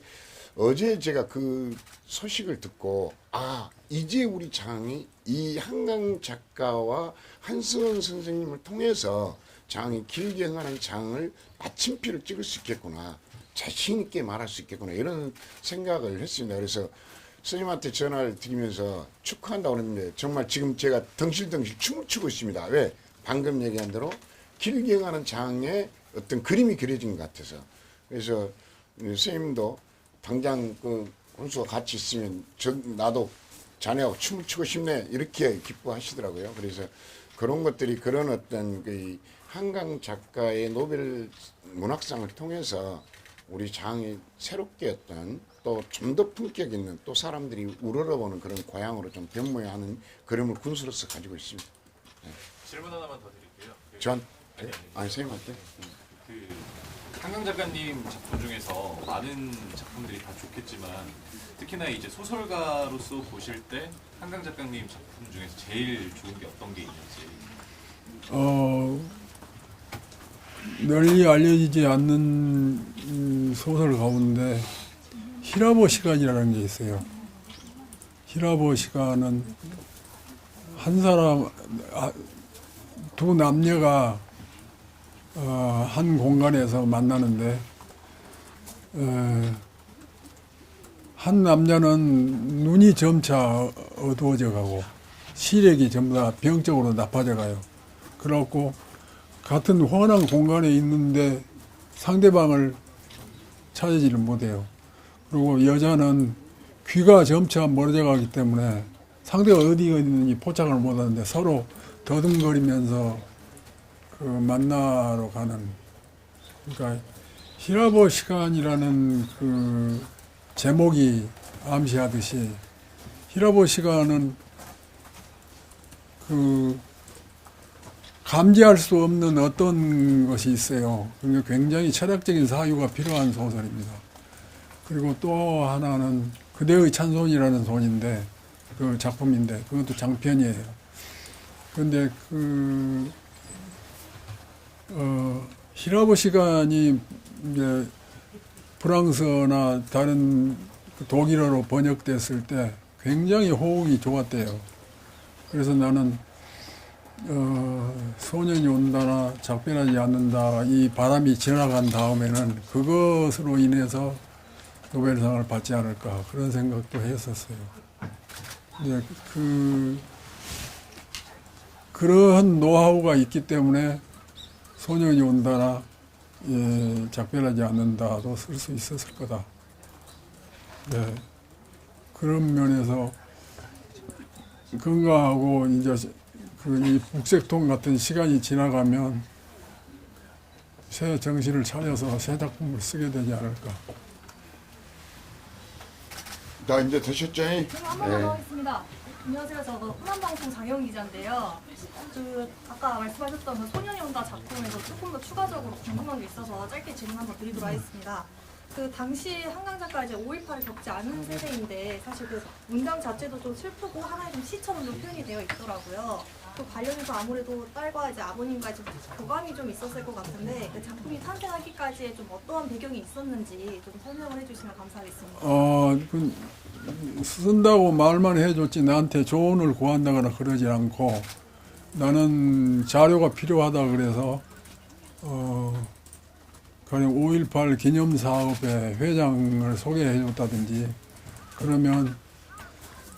어제 제가 그 소식을 듣고 아 이제 우리 장이 이 한강 작가와 한승원 선생님을 통해서 장이 길게 흥하는 장을 마침표를 찍을 수 있겠구나. 자신 있게 말할 수 있겠구나. 이런 생각을 했습니다. 그래서 스님한테 전화를 드리면서 축하한다고 그랬는데 정말 지금 제가 덩실덩실 춤을 추고 있습니다. 왜? 방금 얘기한 대로 길게 흥하는 장에 어떤 그림이 그려진 것 같아서. 그래서 스님도 당장 그 혼수가 같이 있으면 나도 자네하고 춤을 추고 싶네. 이렇게 기뻐하시더라고요. 그래서 그런 것들이 그런 어떤 그 한강 작가의 노벨 문학상을 통해서 우리 장이 새롭게 어떤 또 좀 더 품격 있는 또 사람들이 우러러보는 그런 고향으로 좀 변모하는 그림을 군수로서 가지고 있습니다. 질문 하나만 더 드릴게요. 전? 아니. 아니 선생님한테? 그 한강 작가님 작품 중에서 많은 작품들이 다 좋겠지만 특히나 이제 소설가로서 보실 때 한강 작가님 작품 중에서 제일 좋은 게 어떤 게 있는지. 널리 알려지지 않는 소설 가운데 히라보 시간이라는 게 있어요. 히라보 시간은 한 사람, 두 남녀가 한 공간에서 만나는데 한 남자는 눈이 점차 어두워져 가고 시력이 전부 다 병적으로 나빠져 가요. 그래갖고 같은 훤한 공간에 있는데 상대방을 찾아지를 못해요. 그리고 여자는 귀가 점차 멀어져 가기 때문에 상대가 어디가 있는지 포착을 못하는데 서로 더듬거리면서 그 만나러 가는, 그러니까 히라보 시간이라는 그 제목이 암시하듯이 히라보 시간은 그 감지할 수 없는 어떤 것이 있어요. 그러니까 굉장히 철학적인 사유가 필요한 소설입니다. 그리고 또 하나는 그대의 찬송이라는 손인데 그 작품인데 그것도 장편이에요. 그런데 히라보 시간이 이제 프랑스어나 다른 독일어로 번역됐을 때 굉장히 호응이 좋았대요. 그래서 나는 소년이 온다나 작별하지 않는다 이 바람이 지나간 다음에는 그것으로 인해서 노벨상을 받지 않을까 그런 생각도 했었어요. 이제 그러한 노하우가 있기 때문에 소년이 온다나 작별하지 않는다도 쓸 수 있었을 거다. 네. 그런 면에서 건강하고 이제 이 북색통 같은 시간이 지나가면 새 정신을 차려서 새 작품을 쓰게 되지 않을까. 나 이제 되셨죠? 제가 한번 더 하겠습니다. 안녕하세요. 저 호남방송 장영 기자인데요. 아까 말씀하셨던 그 소년이 온다 작품에서 조금 더 추가적으로 궁금한 게 있어서 짧게 질문 한번 드리도록 하겠습니다. 그 당시 한강 작가 이제 5.18을 겪지 않은 세대인데 사실 그 문장 자체도 좀 슬프고 하나의 좀 시처럼 좀 표현이 되어 있더라고요. 그 관련해서 아무래도 딸과 이제 아버님과 좀 교감이 좀 있었을 것 같은데 그 작품이 탄생하기까지에 좀 어떠한 배경이 있었는지 좀 설명을 해주시면 감사하겠습니다. 쓴다고 말만 해줬지 나한테 조언을 구한다거나 그러지 않고 나는 자료가 필요하다 그래서 그냥 5.18 기념사업의 회장을 소개해줬다든지 그러면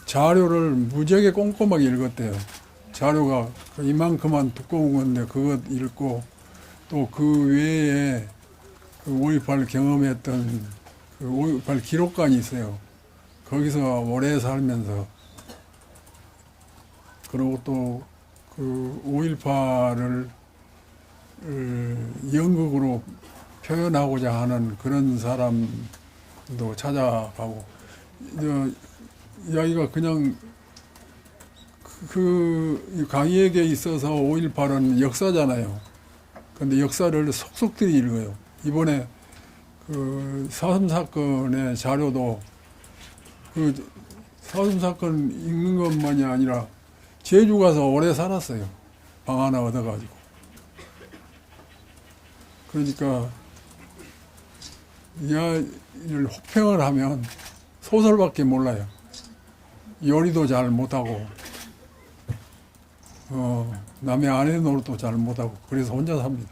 자료를 무지하게 꼼꼼하게 읽었대요. 자료가 이만큼만 두꺼운 건데 그것 읽고 또 그 외에 그 5.18 경험했던 그 5.18 기록관이 있어요. 거기서 오래 살면서 그리고 또 그 5.18을 연극으로 표현하고자 하는 그런 사람도 찾아가고 이야기가 그냥 그 강의에게 있어서 5.18은 역사잖아요. 근데 역사를 속속들이 읽어요. 이번에 그 사슴 사건의 자료도 그 사슴 사건 읽는 것만이 아니라 제주 가서 오래 살았어요. 방 하나 얻어가지고. 그러니까 이야기를 혹평을 하면 소설밖에 몰라요. 요리도 잘 못하고 남의 아내 노릇도 잘 못하고 그래서 혼자 삽니다.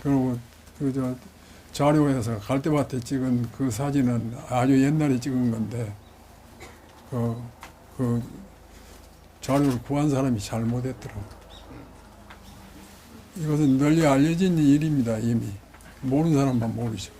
그리고 자료에서 갈대밭에 찍은 그 사진은 아주 옛날에 찍은 건데 그 자료를 구한 사람이 잘못했더라고. 이것은 널리 알려진 일입니다. 이미 모르는 사람만 모르죠.